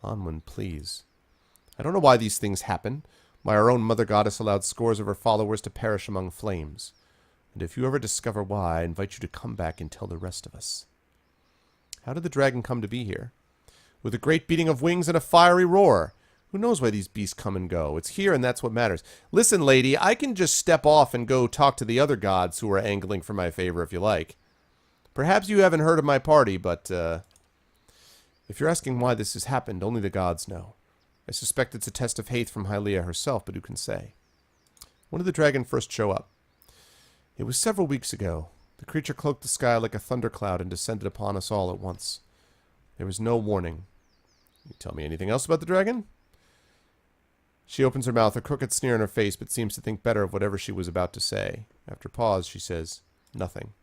Anwen, please. I don't know why these things happen, why our own mother goddess allowed scores of her followers to perish among flames. And if you ever discover why, I invite you to come back and tell the rest of us. How did the dragon come to be here? With a great beating of wings and a fiery roar. Who knows why these beasts come and go? It's here and that's what matters. Listen, lady, I can just step off and go talk to the other gods who are angling for my favor if you like. Perhaps you haven't heard of my party, but, if you're asking why this has happened, only the gods know. I suspect it's a test of hate from Hylia herself, but who can say? When did the dragon first show up? It was several weeks ago. The creature cloaked the sky like a thundercloud and descended upon us all at once. There was no warning. Can you tell me anything else about the dragon? She opens her mouth, a crooked sneer on her face, but seems to think better of whatever she was about to say. After a pause, she says, Nothing.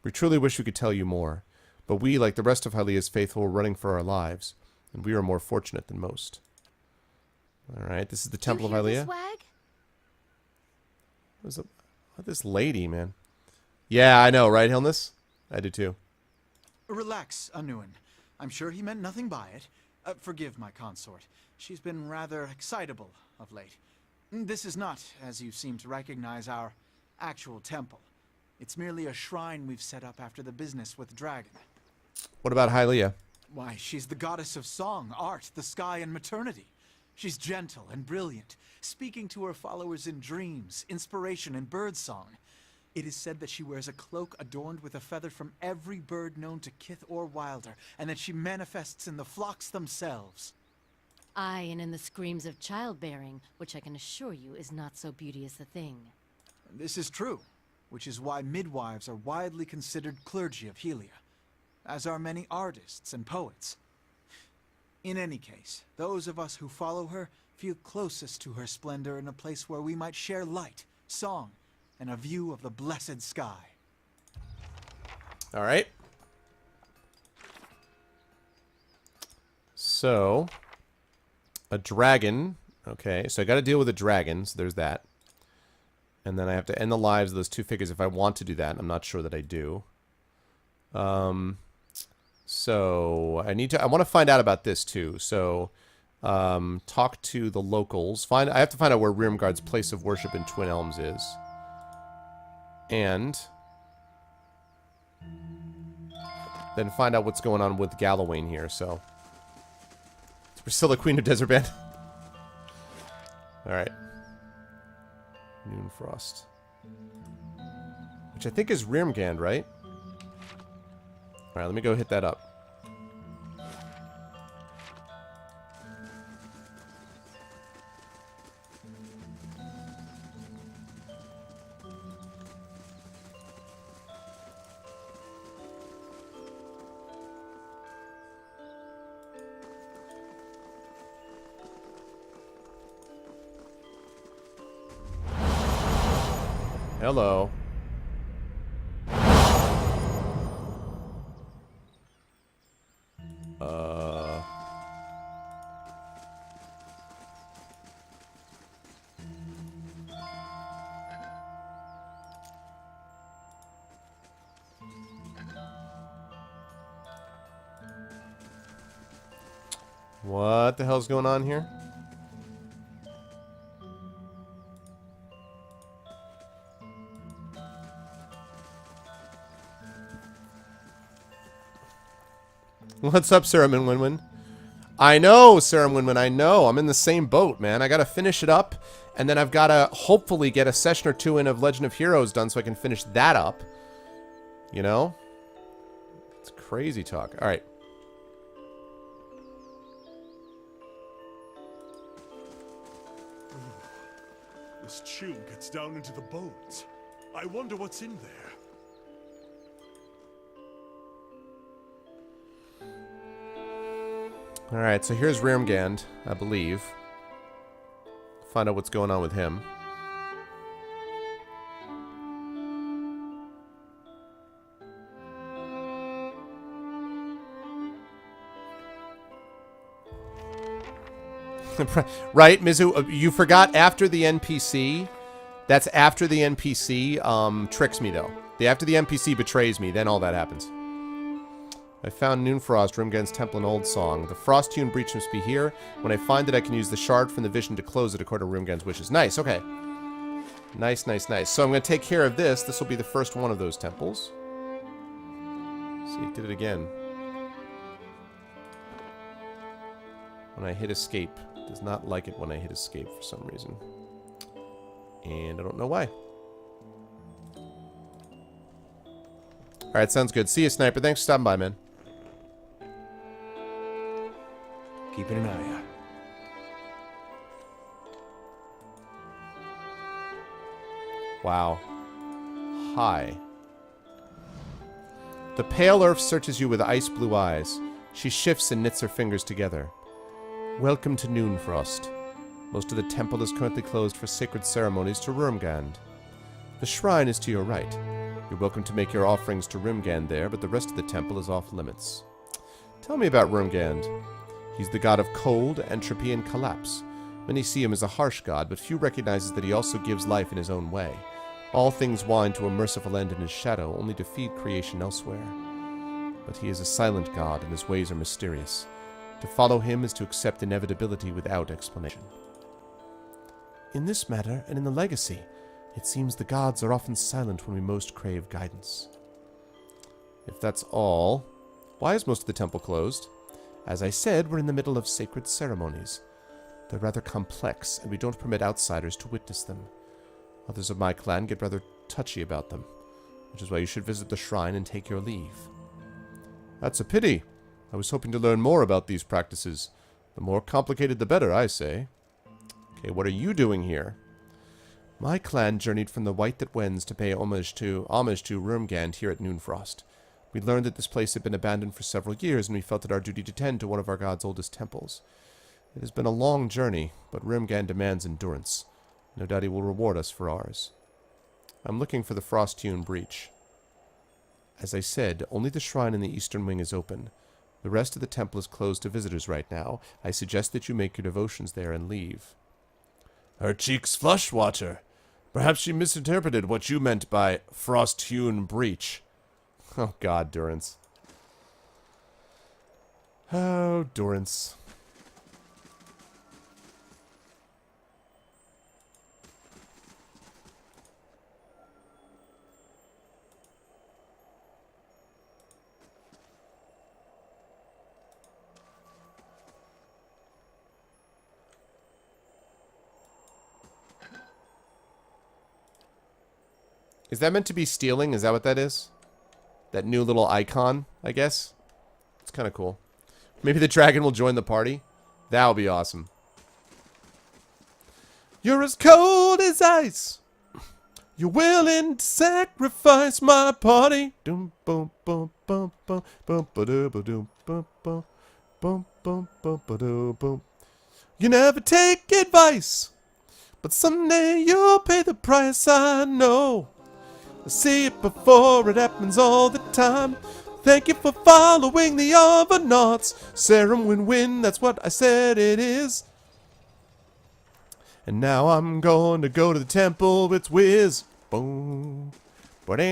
We truly wish we could tell you more, but we, like the rest of Hylia's faithful, were running for our lives, and we are more fortunate than most. Alright, this is the Temple of Hylia. What's up? This lady, man. Yeah, I know, right, Hilness? I do too. Relax, Anwen. I'm sure he meant nothing by it. Forgive my consort. She's been rather excitable of late. This is not, as you seem to recognize, our actual temple. It's merely a shrine we've set up after the business with Dragon. What about Hylia? Why, she's the goddess of song, art, the sky, and maternity. She's gentle and brilliant, speaking to her followers in dreams, inspiration, and birdsong. It is said that she wears a cloak adorned with a feather from every bird known to Kith or Wilder, and that she manifests in the flocks themselves. Aye, and in the screams of childbearing, which I can assure you is not so beauteous a thing. This is true, which is why midwives are widely considered clergy of Helia, as are many artists and poets. In any case, those of us who follow her feel closest to her splendor in a place where we might share light, song, and a view of the blessed sky. All right. So, a dragon. Okay, so I got to deal with a dragon, so there's that. And then I have to end the lives of those two figures if I want to do that. I'm not sure that I do. So I want to find out about this too. So talk to the locals. I have to find out where Rearmguard's place of worship in Twin Elms is. And then find out what's going on with Gallowayne here. So it's Priscilla, Queen of Desert Band. All right. Noonfrost. Which I think is Rearmgand, right? Alright, let me go hit that up. Hello. What the hell's going on here? What's up, Sarah Winwin? I know, Sarah Winwin, I know. I'm in the same boat, man. I gotta finish it up, and then I've gotta hopefully get a session or two in of Legend of Heroes done so I can finish that up. You know? It's crazy talk. Alright. This chill gets down into the bones. I wonder what's in there. Alright, so here's Rearmgand, I believe. Find out what's going on with him. Right, Mizu? You forgot after the NPC. That's after the NPC tricks me, though. After the NPC betrays me, then all that happens. I found Noonfrost, Rearmgand's temple in Old Song. The Frost-hewn breach must be here. When I find it, I can use the shard from the vision to close it according to Rearmgand's wishes. Nice, okay. Nice, nice, nice. So I'm going to take care of this. This will be the first one of those temples. See, it did it again. When I hit escape. It does not like it when I hit escape for some reason. And I don't know why. Alright, sounds good. See you, Sniper. Thanks for stopping by, man. Keeping an eye out. Wow. Hi. The pale earth searches you with ice blue eyes. She shifts and knits her fingers together. Welcome to Noonfrost. Most of the temple is currently closed for sacred ceremonies to Rearmgand. The shrine is to your right. You're welcome to make your offerings to Rearmgand there, but the rest of the temple is off limits. Tell me about Rearmgand. He's the god of cold, entropy, and collapse. Many see him as a harsh god, but few recognize that he also gives life in his own way. All things wind to a merciful end in his shadow, only to feed creation elsewhere. But he is a silent god, and his ways are mysterious. To follow him is to accept inevitability without explanation. In this matter, and in the legacy, It seems the gods are often silent when we most crave guidance. If that's all, why is most of the temple closed? As I said, we're in the middle of sacred ceremonies. They're rather complex, and we don't permit outsiders to witness them. Others of my clan get rather touchy about them, which is why you should visit the shrine and take your leave. That's a pity. I was hoping to learn more about these practices. The more complicated, the better, I say. Okay, what are you doing here? My clan journeyed from the White That Wends to pay homage to Wormgand here at Noonfrost. We learned that this place had been abandoned for several years, and we felt it our duty to tend to one of our god's oldest temples. It has been a long journey, but Wormgand demands endurance. No doubt he will reward us for ours. I'm looking for the Frost-hewn breach. As I said, only the shrine in the eastern wing is open. The rest of the temple is closed to visitors right now. I suggest that you make your devotions there and leave. Her cheeks flush, Watcher. Perhaps she misinterpreted what you meant by frost-hewn breach. Oh God, Durance. Oh, Durance. Is that meant to be stealing? Is that what that is? That new little icon, I guess? It's kind of cool. Maybe the dragon will join the party? That would be awesome. You're as cold as ice. You're willing to sacrifice my party. Doom boom boom boom boom boom ba doom boom boom boom boom boom ba boom. You never take advice, but someday you'll pay the price, I know. I see it before it happens all the time. Thank you for following the Argonauts. Serum win-win, that's what I said it is. And now I'm going to go to the temple with Wiz. Boom. Right.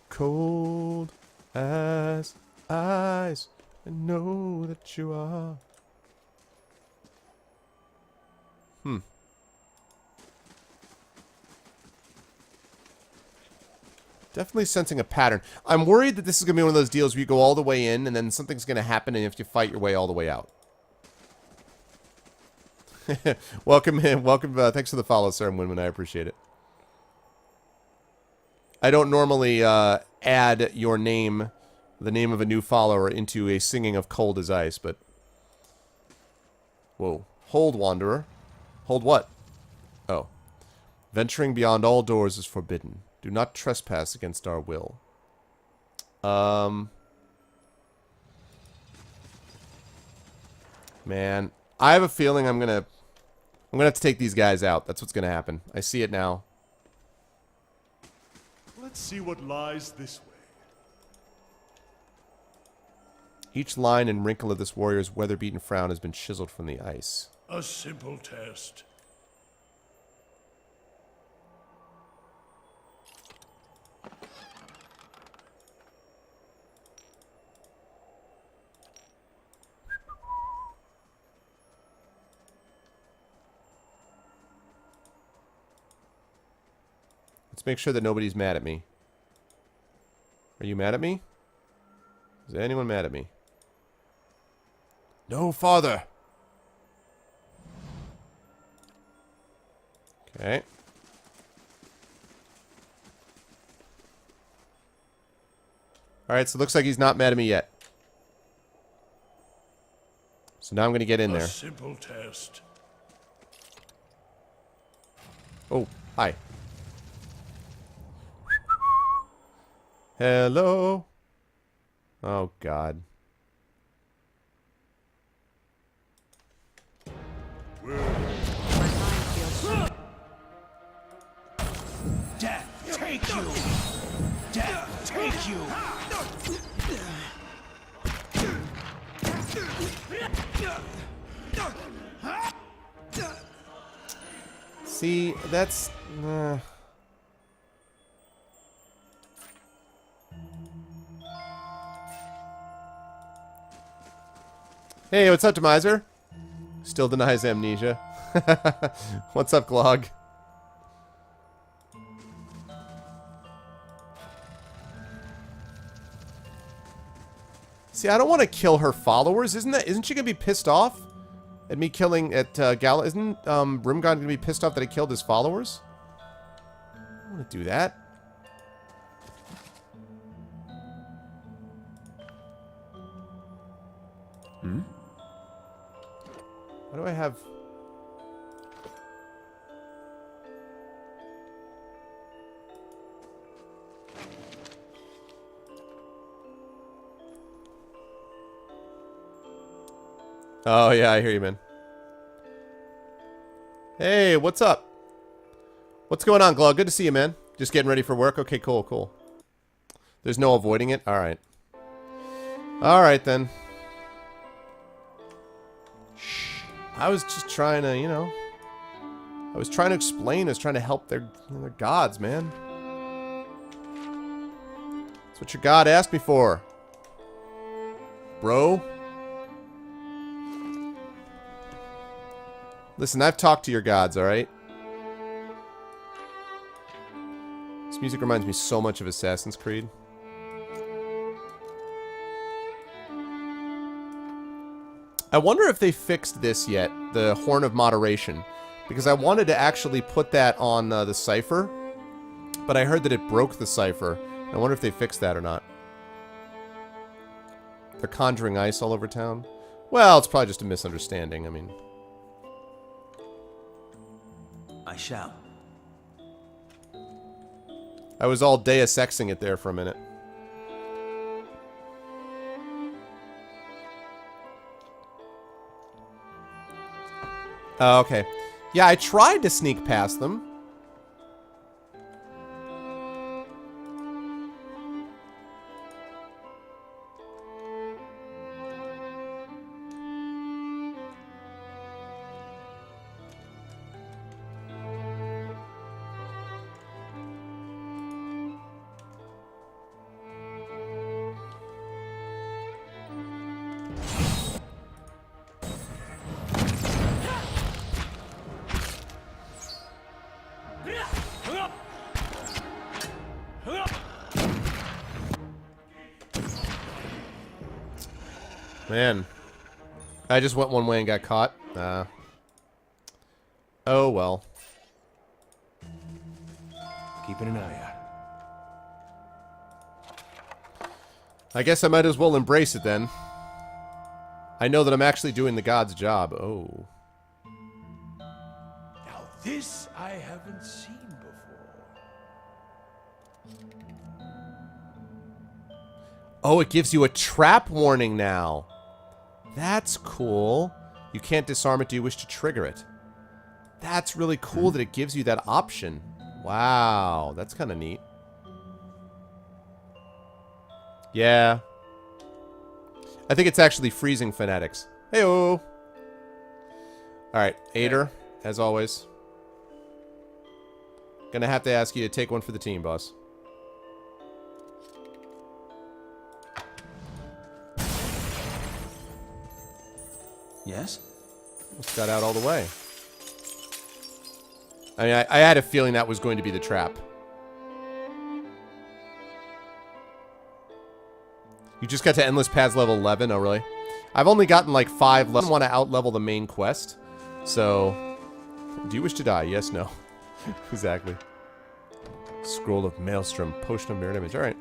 Cold as ice, I know that you are. Definitely sensing a pattern. I'm worried that this is going to be one of those deals where you go all the way in and then something's going to happen and you have to fight your way all the way out. Welcome in. Welcome. Thanks for the follow, sir, and Winman. I appreciate it. I don't normally add your name, the name of a new follower, into a singing of Cold as Ice, but... Whoa. Hold, Wanderer. Hold what? Oh. Venturing beyond all doors is forbidden. Do not trespass against our will. Man. I have a feeling I'm gonna have to take these guys out. That's what's gonna happen. I see it now. Let's see what lies this way. Each line and wrinkle of this warrior's weather-beaten frown has been chiseled from the ice. A simple test. Let's make sure that nobody's mad at me. Are you mad at me? Is anyone mad at me? No, father. Okay. Alright, so it looks like he's not mad at me yet. So now I'm going to get in there. A simple test. Oh, hi. Hello. Oh, God. Death take you! Death take you! See, that's... Hey, what's up, Demiser? Still denies amnesia. What's up, Glog? See, I don't want to kill her followers. Isn't she gonna be pissed off at me killing at Gala? Isn't Rimgod gonna be pissed off that I killed his followers? I don't want to do that. Why do I have... Oh, yeah, I hear you, man. Hey, what's up? What's going on, Glug? Good to see you, man. Just getting ready for work? Okay, cool, cool. There's no avoiding it? Alright. Alright, then. I was just trying to, you know... I was trying to explain. I was trying to help their gods, man. That's what your god asked me for. Bro. Listen, I've talked to your gods, alright? This music reminds me so much of Assassin's Creed. I wonder if they fixed this yet, the Horn of Moderation. Because I wanted to actually put that on the cipher, but I heard that it broke the cipher. I wonder if they fixed that or not. They're conjuring ice all over town. Well, it's probably just a misunderstanding, I mean... I shall. I was all Deus Exing it there for a minute. Oh, okay. Yeah, I tried to sneak past them. Man. I just went one way and got caught. Oh, well. Keeping an eye out. I guess I might as well embrace it then. I know that I'm actually doing the god's job. Oh. Now this I haven't seen before. Oh, it gives you a trap warning now. That's cool. You can't disarm it. Do you wish to trigger it? That's really cool that it gives you that option. Wow, that's kind of neat. Yeah. I think it's actually freezing fanatics. Heyo. Alright, Ader, as always. Gonna have to ask you to take one for the team, boss. Yes? Almost got out all the way. I mean, I had a feeling that was going to be the trap. You just got to Endless Paths level 11? Oh, really? I've only gotten like 5 levels. I want to out-level the main quest. So, do you wish to die? Yes, no. Exactly. Scroll of Maelstrom. Potion of Mirror Image. Alright.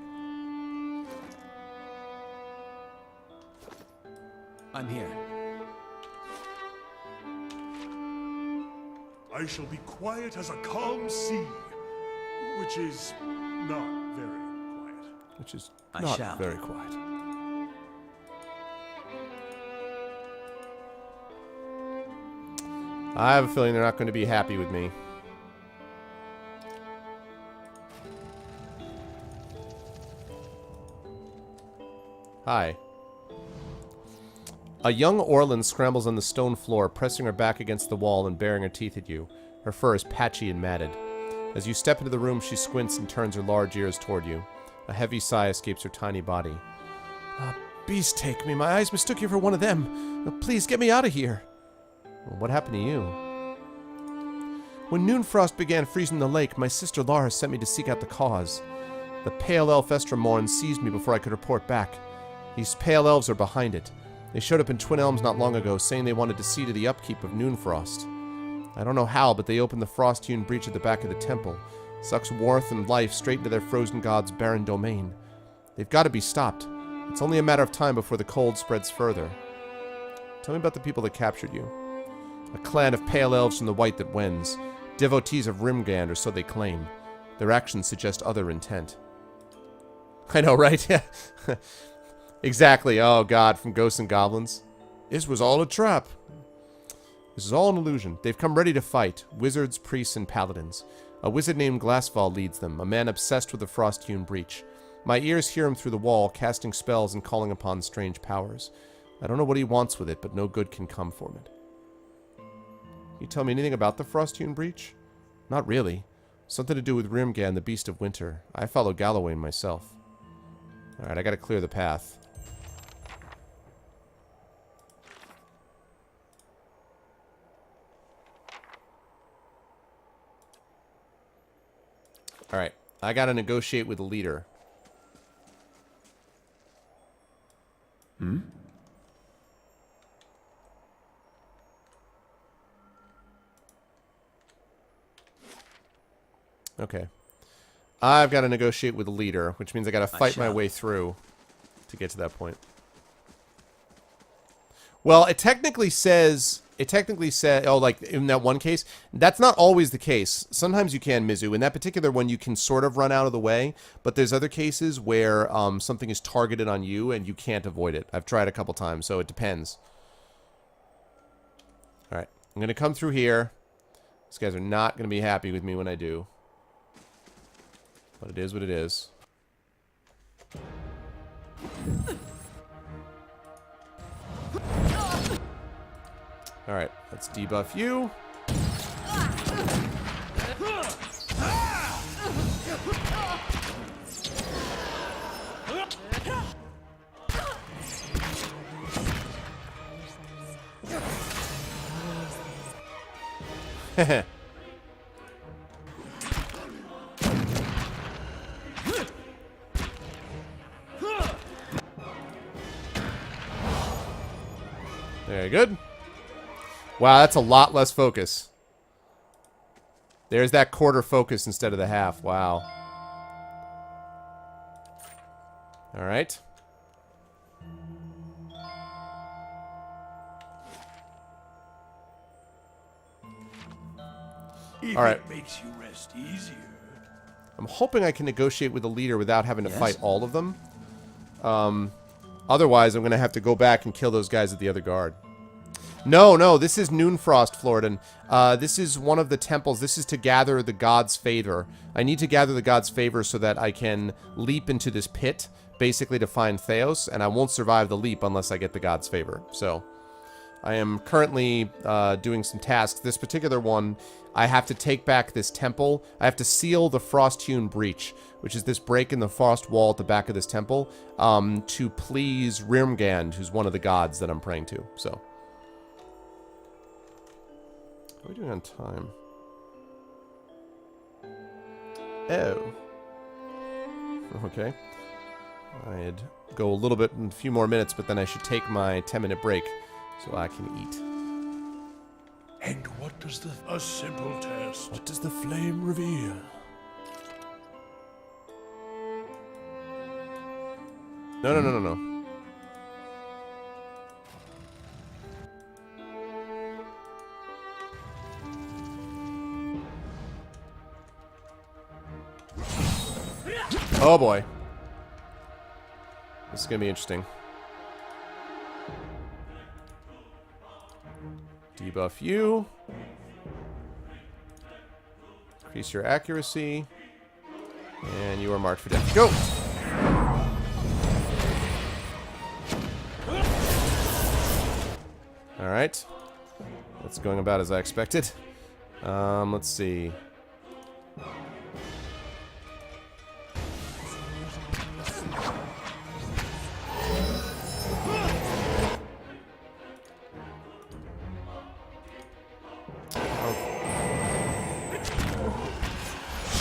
I'm here. I shall be quiet as a calm sea, which is not very quiet. Which is I not shall. very quiet. I have a feeling they're not going to be happy with me. Hi. A young Orlan scrambles on the stone floor, pressing her back against the wall and baring her teeth at you. Her fur is patchy and matted. As you step into the room, she squints and turns her large ears toward you. A heavy sigh escapes her tiny body. Beast take me. My eyes mistook you for one of them. Please get me out of here. Well, what happened to you? When Noonfrost began freezing the lake, my sister Lara sent me to seek out the cause. The Pale Elf Estremorn seized me before I could report back. These Pale Elves are behind it. They showed up in Twin Elms not long ago, saying they wanted to see to the upkeep of Noonfrost. I don't know how, but they opened the frost-hewn breach at the back of the temple. Sucks warmth and life straight into their frozen god's barren domain. They've got to be stopped. It's only a matter of time before the cold spreads further. Tell me about the people that captured you. A clan of pale elves from the White that wends. Devotees of Rimgand, or so they claim. Their actions suggest other intent. I know, right? Yeah. Exactly. Oh, God, from Ghosts and Goblins. This was all a trap. This is all an illusion. They've come ready to fight. Wizards, priests, and paladins. A wizard named Glassfall leads them, a man obsessed with the frost-hewn breach. My ears hear him through the wall, casting spells and calling upon strange powers. I don't know what he wants with it, but no good can come from it. Can you tell me anything about the frost-hewn breach? Not really. Something to do with Rimgand, the Beast of Winter. I follow Gallowayne myself. Alright, I gotta clear the path. Alright, I gotta negotiate with the leader. Okay. I've got to negotiate with the leader, which means I got to fight my way through to get to that point. Well, it technically says, oh, like in that one case, that's not always the case. Sometimes you can, Mizu. In that particular one, you can sort of run out of the way, but there's other cases where something is targeted on you and you can't avoid it. I've tried a couple times, so it depends. All right, I'm going to come through here. These guys are not going to be happy with me when I do. But it is what it is. Alright, let's debuff you. Heh. Very good. Wow, that's a lot less focus. There's that quarter focus instead of the half. Wow. All right. If All right. it makes you rest easier. I'm hoping I can negotiate with the leader without having to Yes? fight all of them. Otherwise, I'm going to have to go back and kill those guys at the other guard. No, this is Noonfrost, Floridan. This is one of the temples. This is to gather the god's favor. I need to gather the god's favor so that I can leap into this pit, basically to find Theos, and I won't survive the leap unless I get the god's favor. So, I am currently doing some tasks. This particular one, I have to take back this temple. I have to seal the frost-hewn breach, which is this break in the frost wall at the back of this temple, to please Rimgand, who's one of the gods that I'm praying to. So, how are we doing on time? Oh. Okay. I'd go a little bit in a few more minutes, but then I should take my 10-minute break so I can eat. And what does the... A simple test. What does the flame reveal? No. Oh boy. This is gonna be interesting. Debuff you. Increase your accuracy. And you are marked for death. Go! Alright. That's going about as I expected. Let's see.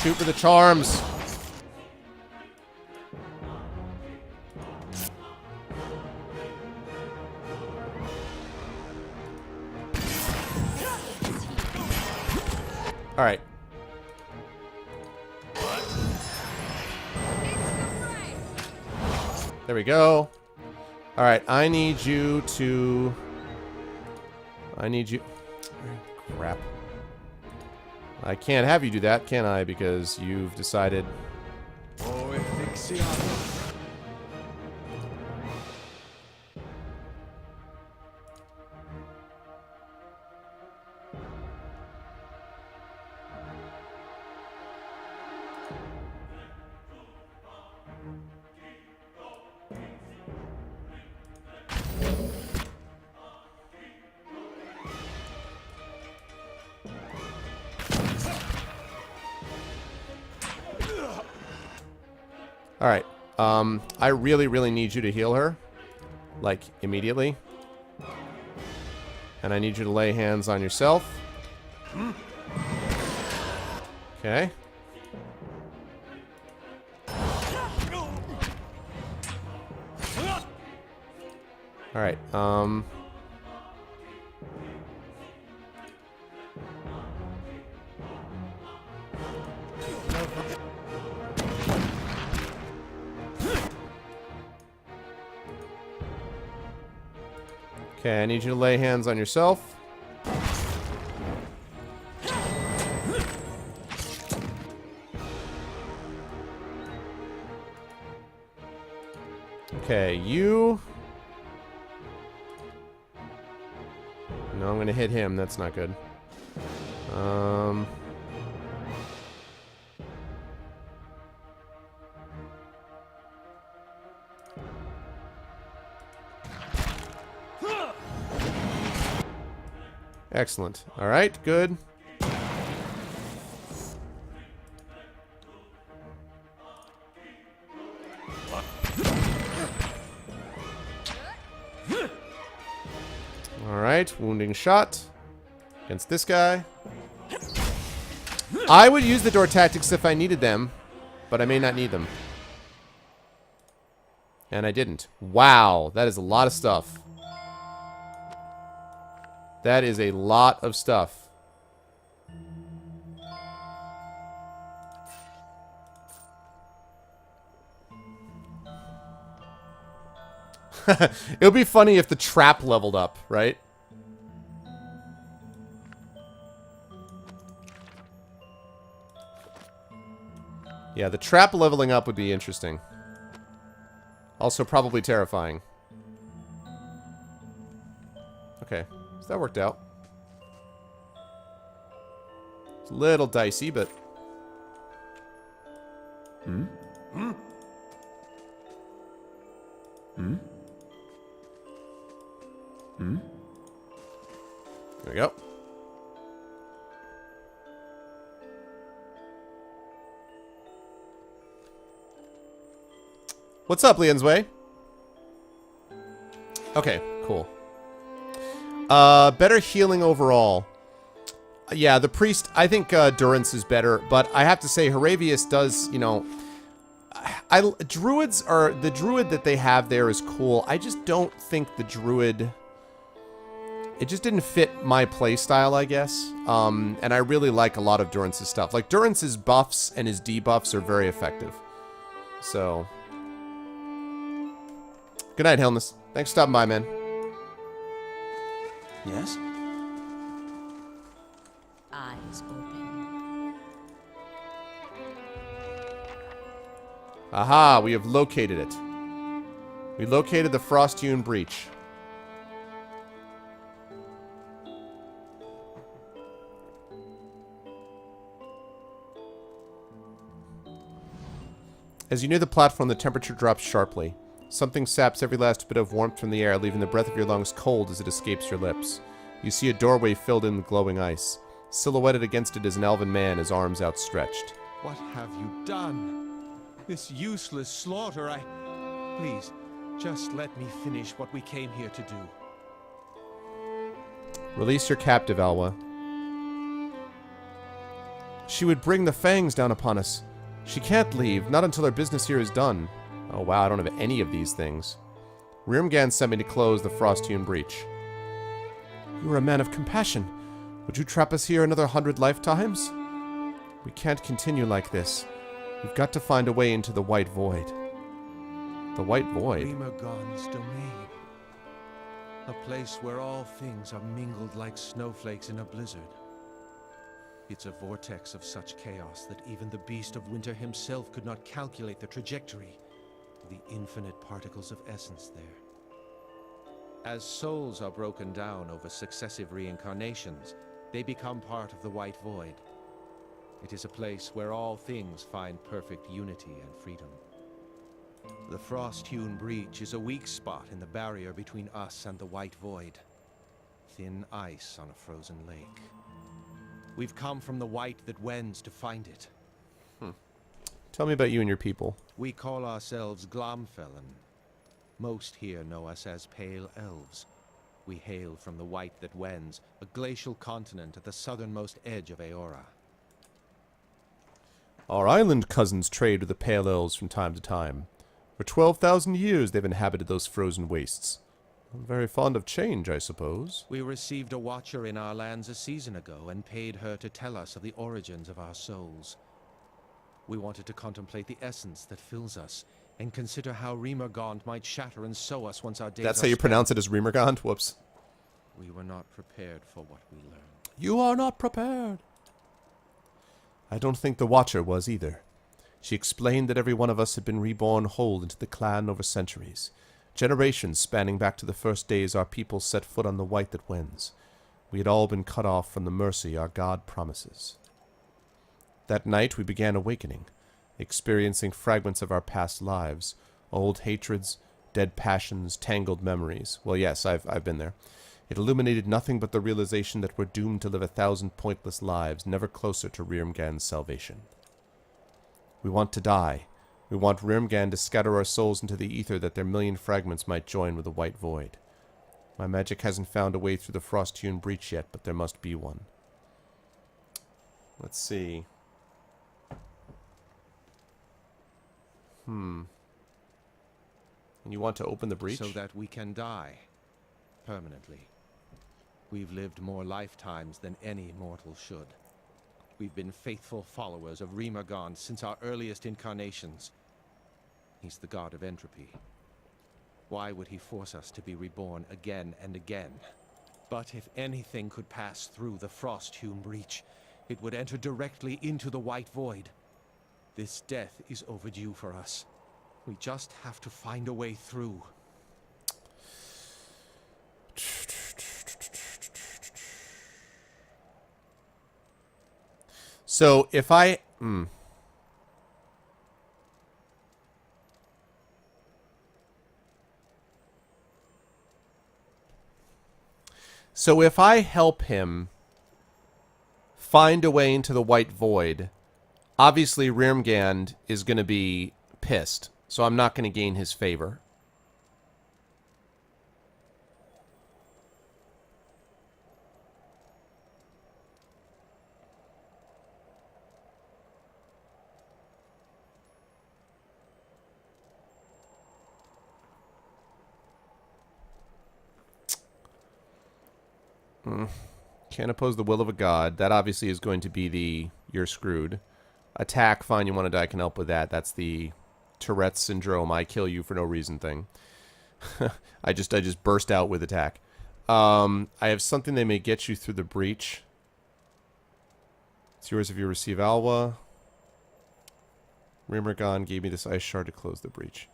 Shoot for the charms. All right. There we go. All right, I need you. Crap. I can't have you do that, can I? Because you've decided. All right. I really, really need you to heal her. Like, immediately. And I need you to lay hands on yourself. Okay. All right. Okay, I need you to lay hands on yourself. Okay, you... No, I'm gonna hit him. That's not good. Excellent. All right, good. All right, wounding shot against this guy. I would use the door tactics if I needed them, but I may not need them. And I didn't. Wow, that is a lot of stuff. That is a lot of stuff. It would be funny if the trap leveled up, right? Yeah, the trap leveling up would be interesting. Also probably terrifying. Okay. That worked out. It's a little dicey, but... There we go. What's up, Liansway? Okay, cool. Better healing overall. Yeah, the priest, I think Durance is better, but I have to say Haravius does, you know, druids are, the druid that they have there is cool. I just don't think the druid, it just didn't fit my playstyle, I guess. And I really like a lot of Durance's stuff. Like, Durance's buffs and his debuffs are very effective. So. Good night, Helmus. Thanks for stopping by, man. Yes? Eyes open. Aha, we have located it. We located the Frost-hewn breach. As you near the platform, the temperature drops sharply. Something saps every last bit of warmth from the air, leaving the breath of your lungs cold as it escapes your lips. You see a doorway filled in with glowing ice. Silhouetted against it is an elven man, his arms outstretched. What have you done? This useless slaughter, Please, just let me finish what we came here to do. Release your captive, Alwa. She would bring the fangs down upon us. She can't leave, not until her business here is done. Oh wow, I don't have any of these things. Rirmgan sent me to close the Frost-hewn breach. You are a man of compassion. Would you trap us here another 100 lifetimes? We can't continue like this. We've got to find a way into the White Void. The White Void? Rimergon's domain. A place where all things are mingled like snowflakes in a blizzard. It's a vortex of such chaos that even the Beast of Winter himself could not calculate the trajectory of the infinite particles of essence there. As souls are broken down over successive reincarnations, they become part of the White Void. It is a place where all things find perfect unity and freedom. The Frost-hewn breach is a weak spot in the barrier between us and the White Void. Thin ice on a frozen lake. We've come from the White that wends to find it. Tell me about you and your people. We call ourselves Glomfellan. Most here know us as Pale Elves. We hail from the White that wends, a glacial continent at the southernmost edge of Aora. Our island cousins trade with the Pale Elves from time to time. For 12,000 years they've inhabited those frozen wastes. Very fond of change, I suppose. We received a watcher in our lands a season ago and paid her to tell us of the origins of our souls. We wanted to contemplate the essence that fills us and consider how Rimergond might shatter and sow us once our days That's are how you spent. pronounce it, as Rimergond? Whoops. We were not prepared for what we learned. You are not prepared. I don't think the Watcher was either. She explained that every one of us had been reborn whole into the clan over centuries. Generations spanning back to the first days our people set foot on the White that wends. We had all been cut off from the mercy our God promises. That night we began awakening, experiencing fragments of our past lives, old hatreds, dead passions, tangled memories. Well, yes, I've been there. It illuminated nothing but the realization that we're doomed to live 1,000 pointless lives, never closer to Rirmgan's salvation. We want to die. We want Rirmgan to scatter our souls into the ether that their million fragments might join with the White Void. My magic hasn't found a way through the Frost-hewn breach yet, but there must be one. Let's see. And you want to open the breach? So that we can die. Permanently. We've lived more lifetimes than any mortal should. We've been faithful followers of Rimergond since our earliest incarnations. He's the god of entropy. Why would he force us to be reborn again and again? But if anything could pass through the Frost-hewn breach, it would enter directly into the White Void. This death is overdue for us. We just have to find a way through. So if I... So if I help him find a way into the White Void, obviously Rirmgand is going to be pissed, so I'm not going to gain his favor. Can't oppose the will of a god. That obviously is going to be the you're screwed. Attack, fine, you want to die, I can help with that. That's the Tourette's syndrome, I kill you for no reason thing. I just burst out with attack. I have something that may get you through the breach. It's yours if you receive Alwa. Rimergond gave me this ice shard to close the breach.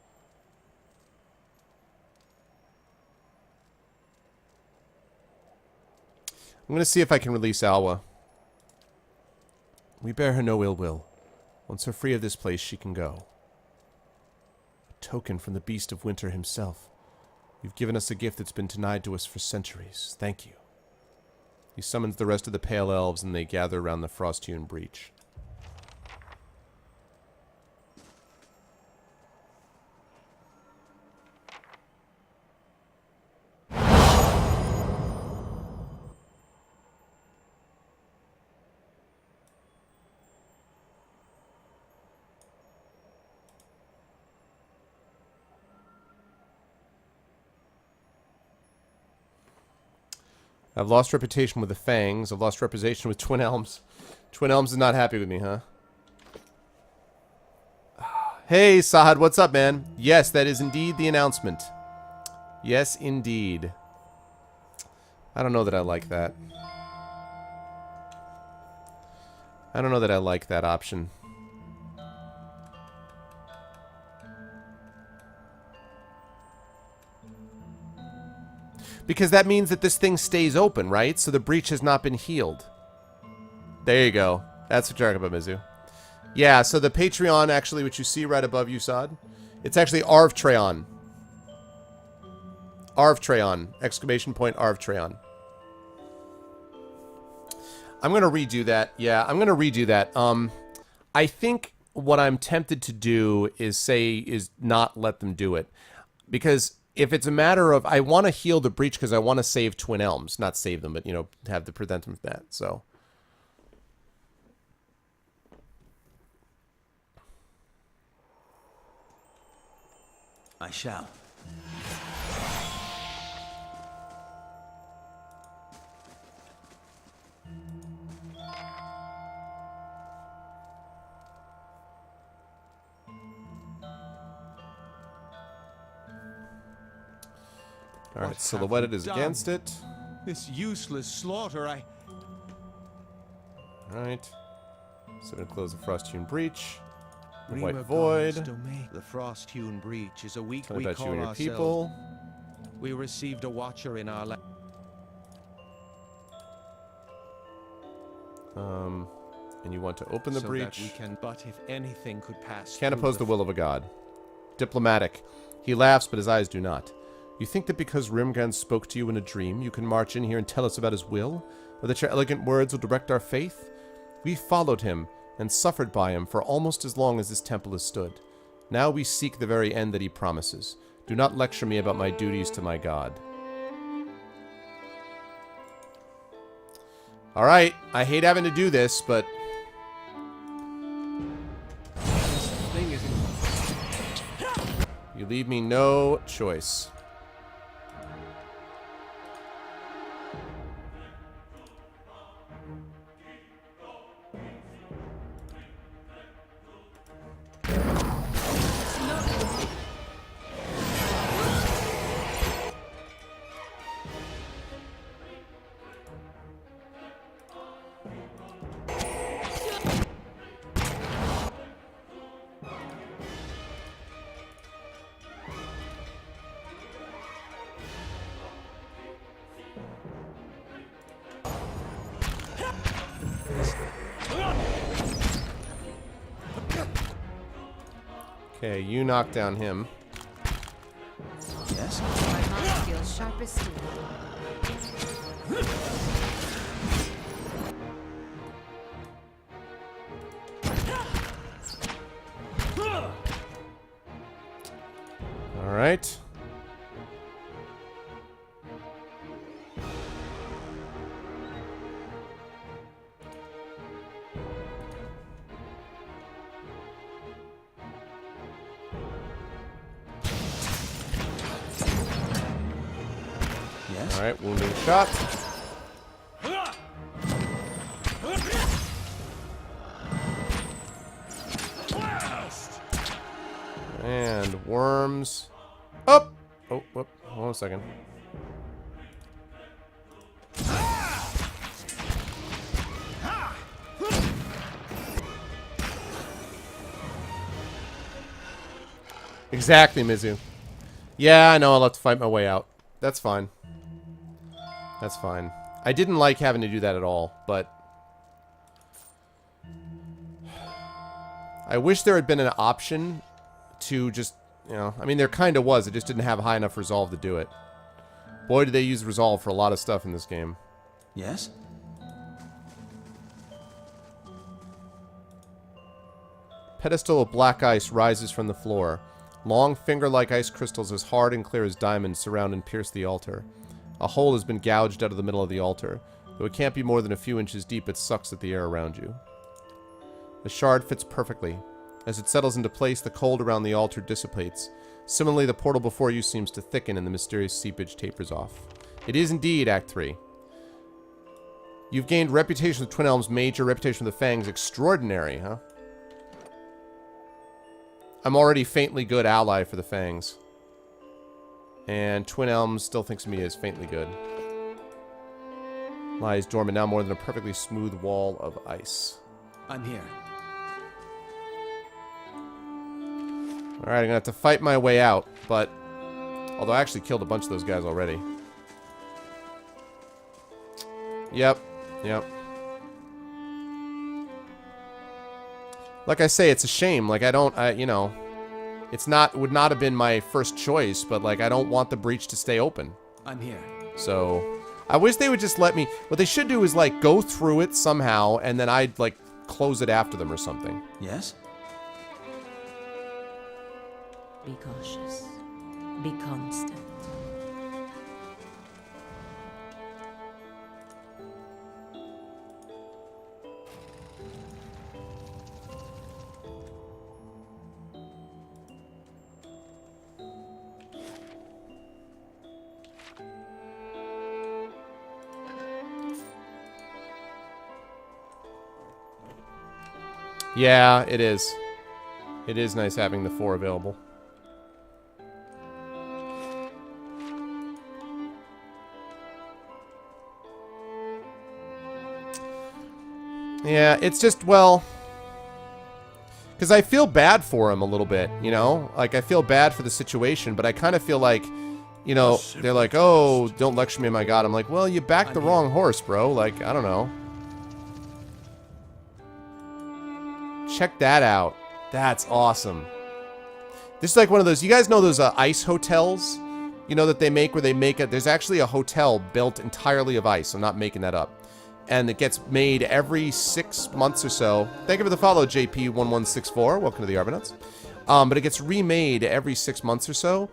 I'm going to see if I can release Alwa. We bear her no ill will. Once her free of this place, she can go. A token from the Beast of Winter himself. You've given us a gift that's been denied to us for centuries. Thank you. He summons the rest of the Pale Elves, and they gather around the Frost-hewn breach. I've lost reputation with the Fangs. I've lost reputation with Twin Elms. Twin Elms is not happy with me, huh? Hey, Sahad, what's up, man? Yes, that is indeed the announcement. Yes, indeed. I don't know that I like that. I don't know that I like that option. Because that means that this thing stays open, right? So the breach has not been healed. There you go. That's what you're talking about, Mizu. Yeah, so the Patreon, actually, which you see right above you, Sod, it's actually Arvtreon. Arvtreon. Exclamation point Arvtreon. I'm going to redo that. Yeah, I'm going to redo that. I think what I'm tempted to do is not let them do it. Because if it's a matter of, I want to heal the breach because I want to save Twin Elms. Not save them, but, you know, have to prevent them from that. So. I shall. Alright, What Silhouetted have is you done? against it. This useless slaughter, Alright. So to close the Frost-hewn breach. The Rima White Void. God's domain. The Frost-hewn breach is a weak Tell we me about you call and your ourselves. people. We received a watcher in our land. And you want to open the so breach. that we can, but if anything could pass Can't through oppose the will of a god. Diplomatic. He laughs, but his eyes do not. You think that because Rimgand spoke to you in a dream, you can march in here and tell us about his will? Or that your elegant words will direct our faith? We followed him and suffered by him for almost as long as this temple has stood. Now we seek the very end that he promises. Do not lecture me about my duties to my god. Alright, I hate having to do this, but... This thing is you leave me no choice. Okay, you knock down him. Yes? My mind feels sharp as steel. All right. Yes? All right, wounding shot. And worms. Up. Oh, whoop. Hold on a second. Exactly, Mizu. Yeah, I know. I'll have to fight my way out. That's fine. That's fine. I didn't like having to do that at all, but... I wish there had been an option to just, you know... I mean, there kind of was. It just didn't have high enough resolve to do it. Boy, did they use resolve for a lot of stuff in this game. Yes? pedestal of black ice rises from the floor. Long finger-like ice crystals as hard and clear as diamonds surround and pierce the altar. A hole has been gouged out of the middle of the altar. Though it can't be more than a few inches deep, it sucks at the air around you. The shard fits perfectly. As it settles into place, the cold around the altar dissipates. Similarly, the portal before you seems to thicken and the mysterious seepage tapers off. It is indeed Act 3. You've gained reputation with Twin Elms major, reputation with the Fangs extraordinary, huh? I'm already faintly good ally for the Fangs. And Twin Elms still thinks of me as faintly good. Lies dormant now more than a perfectly smooth wall of ice. I'm here. Alright, I'm gonna have to fight my way out, but... Although I actually killed a bunch of those guys already. Yep. Like I say, it's a shame. Like, you know... would not have been my first choice, but, like, I don't want the breach to stay open. I'm here. So... I wish they would just let me... What they should do is, like, go through it somehow, and then I'd, like, close it after them or something. Yes? Be cautious. Be constant. Yeah, it is. It is nice having the 4 available. Yeah, it's just, well... Because I feel bad for him a little bit, you know? Like, I feel bad for the situation, but I kind of feel like, you know, they're like, oh, don't lecture me, my god. I'm like, well, you backed the wrong horse, bro. Like, I don't know. Check that out. That's awesome. This is like one of those, you guys know those ice hotels? You know that they make where they make it, there's actually a hotel built entirely of ice. I'm not making that up. And it gets made every 6 months or so. Thank you for the follow, JP1164. Welcome to the Arbonauts. But it gets remade every 6 months or so.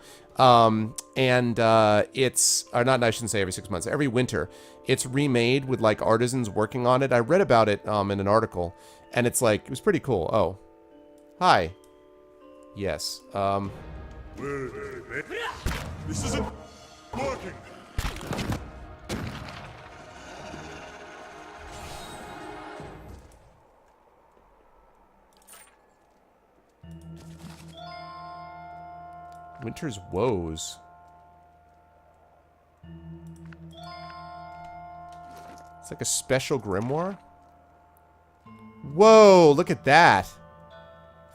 It's, or not, I shouldn't say every 6 months, every winter. It's remade with like artisans working on it. I read about it in an article. And it's like, it was pretty cool. Oh. Hi. Yes. This isn't working. Winter's Woes. It's like a special grimoire. Whoa, look at that.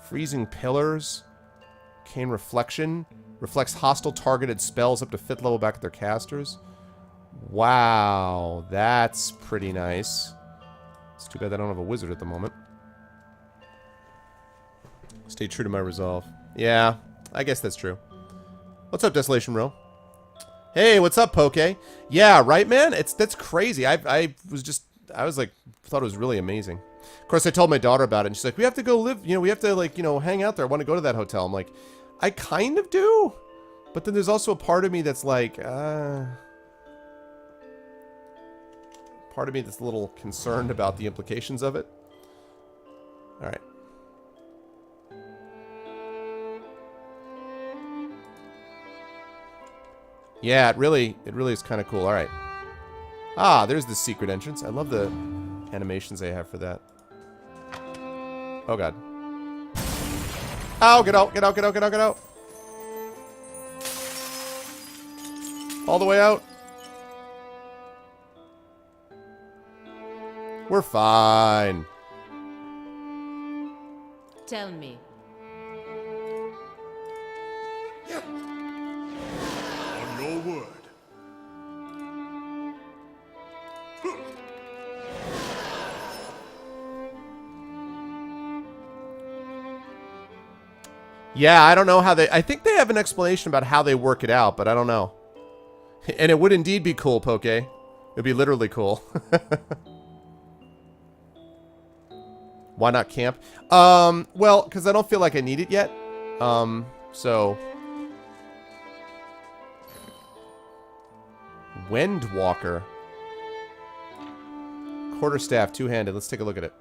Freezing Pillars. Arcane Reflection. Reflects hostile targeted spells up to 5th level back at their casters. Wow, that's pretty nice. It's too bad I don't have a wizard at the moment. Stay true to my resolve. Yeah, I guess that's true. What's up, Desolation Row? Hey, what's up, Poke? Yeah, right, man? That's crazy. I was like, thought it was really amazing. Of course, I told my daughter about it, and she's like, we have to go live, you know, we have to, like, you know, hang out there. I want to go to that hotel. I'm like, I kind of do, but then there's also a part of me that's like, part of me that's a little concerned about the implications of it. All right. Yeah, it really is kind of cool. All right. Ah, there's the secret entrance. I love the animations they have for that. Oh, God. Ow, get out, get out, get out, get out, get out. All the way out. We're fine. Tell me. On your word. Yeah, I don't know how they... I think they have an explanation about how they work it out, but I don't know. And it would indeed be cool, Poke. It'd be literally cool. Why not camp? Well, because I don't feel like I need it yet. So... Wendwalker. Quarterstaff, two-handed. Let's take a look at it.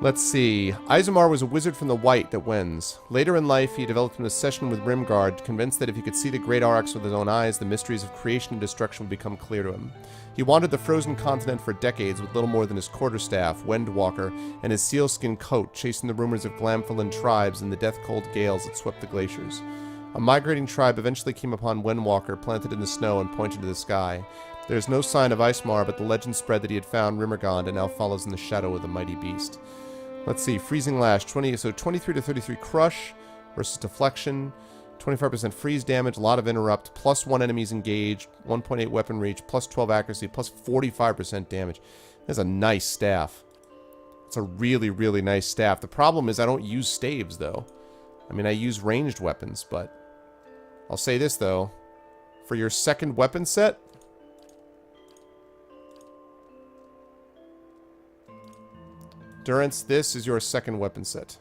Let's see. Izumar was a wizard from the White that wends. Later in life, he developed an obsession with Rimgard, convinced that if he could see the great Aurochs with his own eyes, the mysteries of creation and destruction would become clear to him. He wandered the frozen continent for decades with little more than his quarterstaff, Wendwalker, and his sealskin coat, chasing the rumors of Glamphilin tribes and the death-cold gales that swept the glaciers. A migrating tribe eventually came upon Wendwalker, planted in the snow and pointed to the sky. There is no sign of Ismar, but the legend spread that he had found Rimmergond and now follows in the shadow of the mighty beast. Let's see, Freezing Lash, 23 to 33 Crush versus Deflection, 25% freeze damage, a lot of interrupt, plus 1 enemies engaged, 1.8 weapon reach, plus 12 accuracy, plus 45% damage. That's a nice staff. It's a really, really nice staff. The problem is I don't use staves, though. I mean, I use ranged weapons, but I'll say this, though. For your second weapon set, Durance, this is your second weapon set.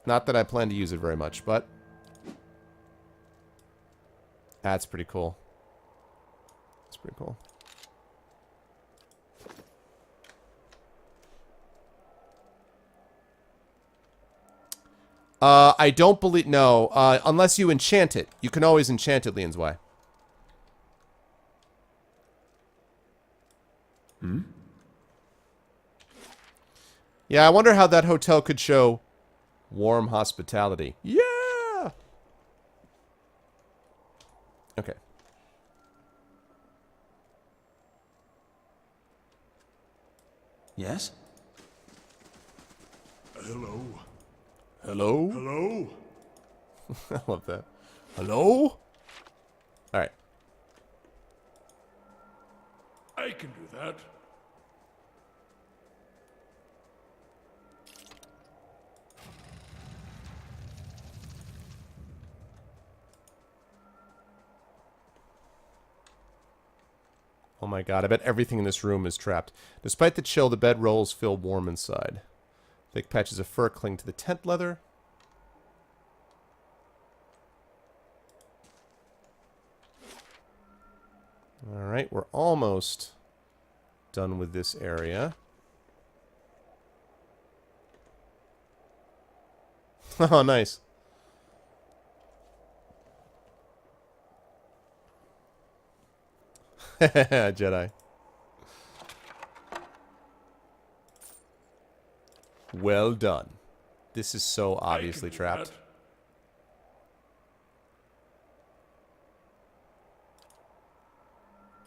Not that I plan to use it very much, but that's pretty cool. That's pretty cool. I don't believe... No, unless you enchant it. You can always enchant it, Lian's Why. Yeah, I wonder how that hotel could show warm hospitality. Yeah! Okay. Yes? Hello. Hello? Hello? I love that. Hello? Alright. I can do that. Oh my god, I bet everything in this room is trapped. Despite the chill, the bed rolls feel warm inside. Thick patches of fur cling to the tent leather. Alright, we're almost done with this area. Oh, nice. Jedi. Well done. This is so obviously trapped.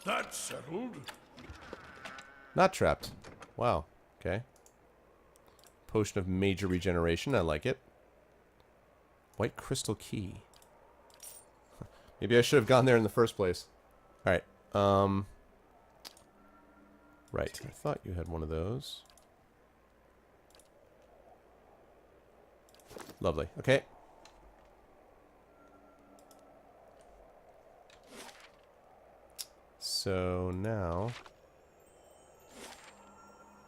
That. That's settled. Not trapped. Wow. Okay. Potion of major regeneration. I like it. White crystal key. Maybe I should have gone there in the first place. Alright. Right. I thought you had one of those. Lovely. Okay. So now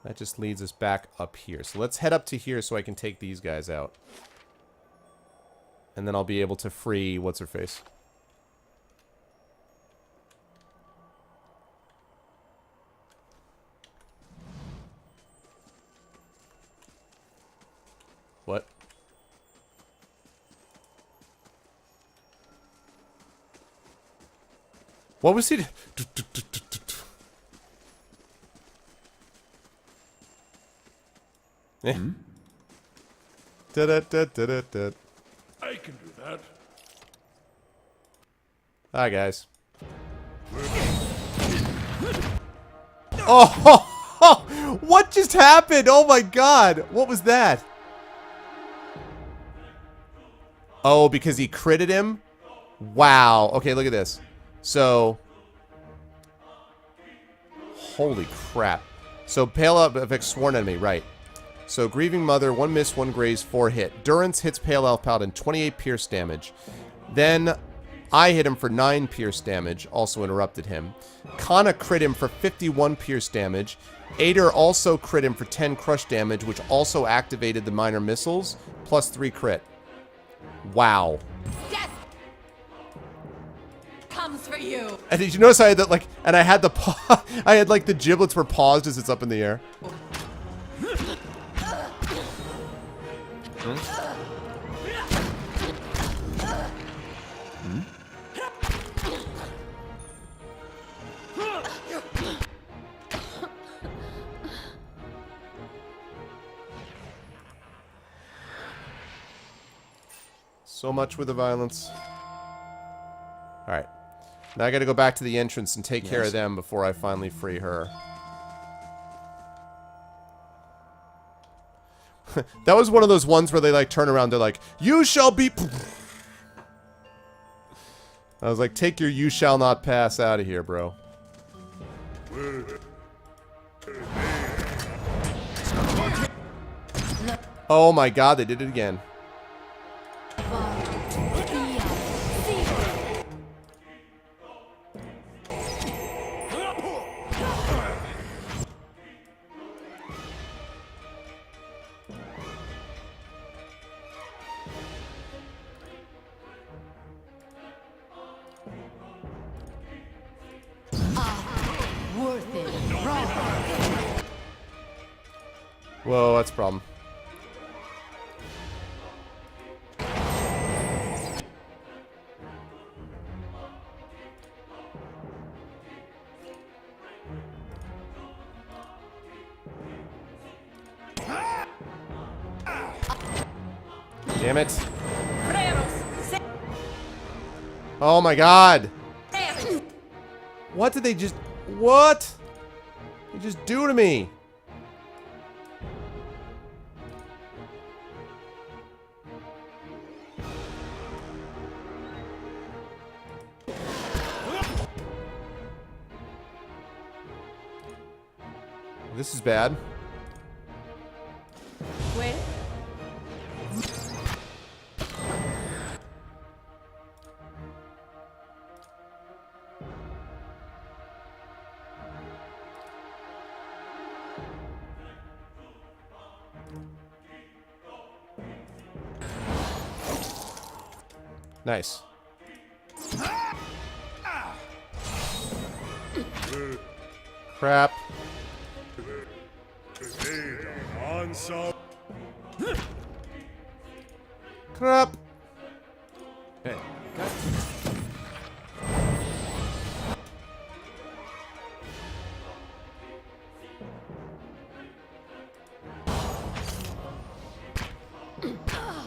that just leads us back up here. So let's head up to here so I can take these guys out. And then I'll be able to free what's-her-face. What? What was he? Da-da-da-da-da-da. I can do that. Hi, guys. Oh! What just happened? Oh my god! What was that? Oh, because he critted him? Wow. Okay, look at this. So... Holy crap. So, Pale Elf affects sworn enemy, right. So, Grieving Mother, 1 miss, 1 graze, 4 hit. Durance hits Pale Elf Paladin, 28 pierce damage. Then, I hit him for 9 pierce damage, also interrupted him. Kana crit him for 51 pierce damage. Ader also crit him for 10 crush damage, which also activated the minor missiles, plus 3 crit. Wow. Death comes for you. And did you notice I had that, like, and I had the, I had, like, the giblets were paused as it's up in the air. So much with the violence. Alright. Now I gotta go back to the entrance and take care of them before I finally free her. That was one of those ones where they, like, turn around, they're like, "You shall be..." I was like, take your "you shall not pass" out of here, bro. Oh my god, they did it again. Worth it. Whoa, that's a problem. Damn it. Oh my god. What did they just... What? They just do to me? This is bad. Wait. Nice. Crap. Crap. Hey,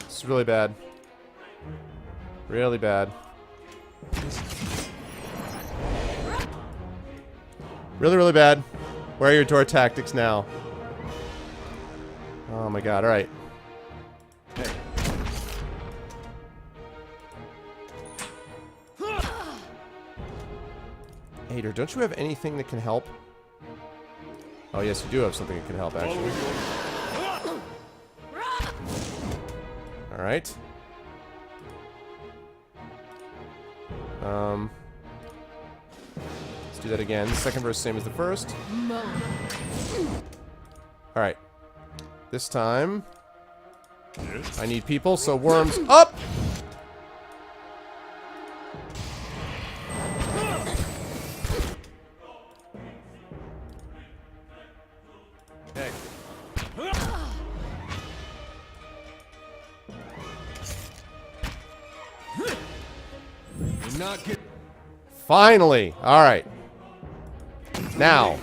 This is really bad. Really bad. Really, really bad. Where are your door tactics now? Oh my god, alright. Ader, don't you have anything that can help? Oh yes, you do have something that can help, actually. Alright. Let's do that again. The second verse, same as the first. Alright. This time, I need people, so worms up! hey. You're not getting... Finally! Alright. Now.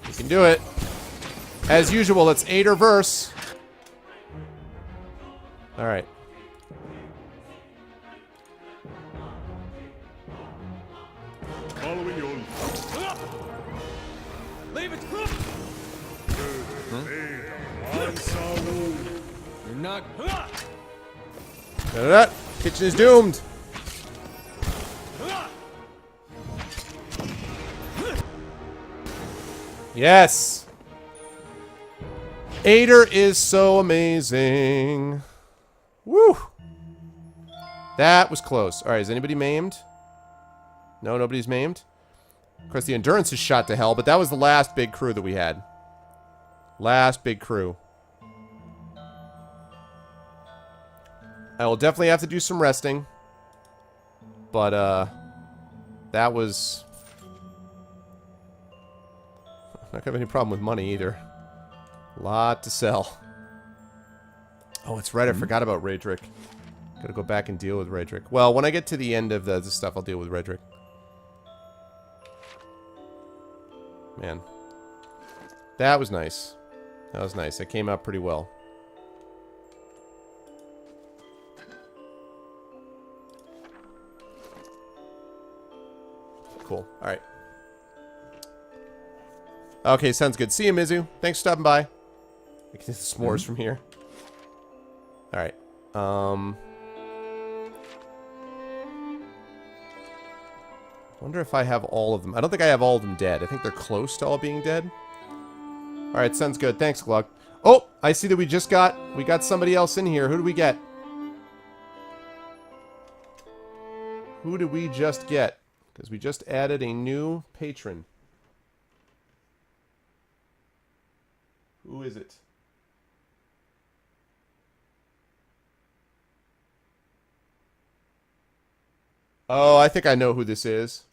You can do it. As usual, it's Ader verse. Alright. Following your Leave it! You're not... Da-da-da. Kitchen is doomed. Yes! Ader is so amazing. Woo! That was close. Alright, is anybody maimed? No, nobody's maimed? Of course, the Endurance is shot to hell, but that was the last big crew that we had. Last big crew. I will definitely have to do some resting. But, that was... Not gonna have any problem with money, either. A lot to sell. Oh, it's right. I forgot about Raedric. Gotta go back and deal with Raedric. Well, when I get to the end of the stuff, I'll deal with Raedric. Man. That was nice. That was nice. That came out pretty well. Cool. Alright. Okay, sounds good. See you, Mizu. Thanks for stopping by. I can hit the s'mores from here. Alright. Wonder if I have all of them. I don't think I have all of them dead. I think they're close to all being dead. Alright, sounds good. Thanks, Glug. Oh, I see that we got somebody else in here. Who do we get? Who did we just get? Because we just added a new patron. Who is it? Oh, I think I know who this is.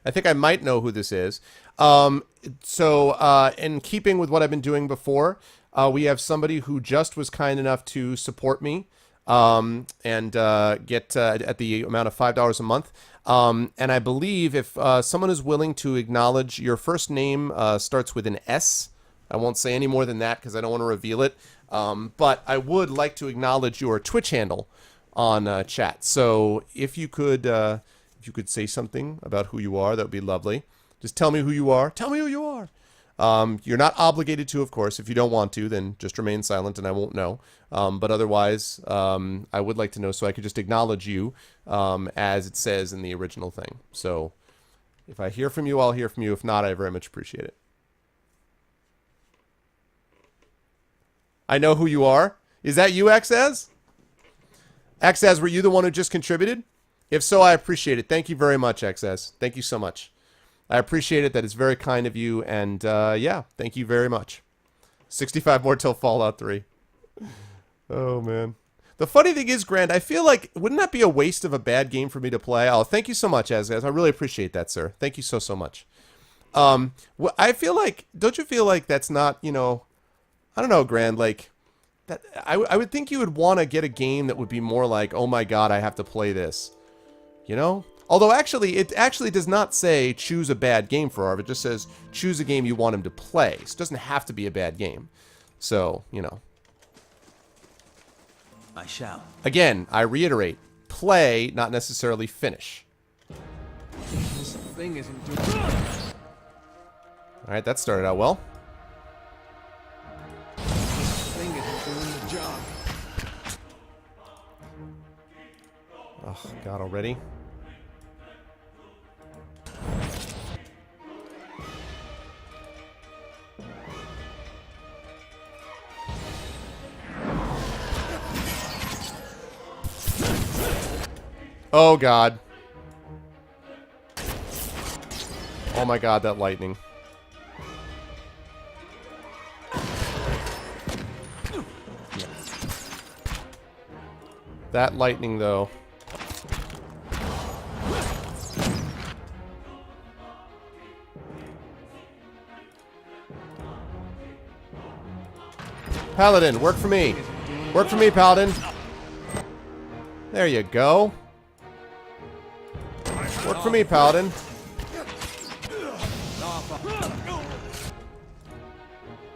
I think I might know who this is. In keeping with what I've been doing before, we have somebody who just was kind enough to support me and get at the amount of $5 a month. And I believe if someone is willing to acknowledge your first name starts with an S. I won't say any more than that because I don't want to reveal it. But I would like to acknowledge your Twitch handle on chat. So if you could say something about who you are, that would be lovely. Just tell me who you are. Tell me who you are. You're not obligated to, of course. If you don't want to, then just remain silent and I won't know. But otherwise, I would like to know so I could just acknowledge you as it says in the original thing. So if I hear from you, I'll hear from you. If not, I very much appreciate it. I know who you are. Is that you, XS? XS, were you the one who just contributed? If so, I appreciate it. Thank you very much, XS. Thank you so much. I appreciate it. That is very kind of you. And, yeah, thank you very much. 65 more till Fallout 3. Oh, man. The funny thing is, Grand, I feel like, wouldn't that be a waste of a bad game for me to play? Oh, thank you so much, XS. I really appreciate that, sir. Thank you so, so much. I feel like, don't you feel like that's not, you know, I don't know, Grand, like, that I would think you would want to get a game that would be more like, oh my god, I have to play this. You know? Although, actually, it actually does not say choose a bad game for Arv. It just says choose a game you want him to play. So it doesn't have to be a bad game. So, you know. I shall. Again, I reiterate, play, not necessarily finish. This thing isn't doing... Alright, that started out well. Oh, God, already? Oh, God. Oh, my God, that lightning. That lightning, though. Paladin, work for me. Work for me, Paladin. There you go. Work for me, Paladin.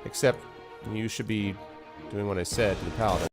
Except you should be doing what I said to the Paladin.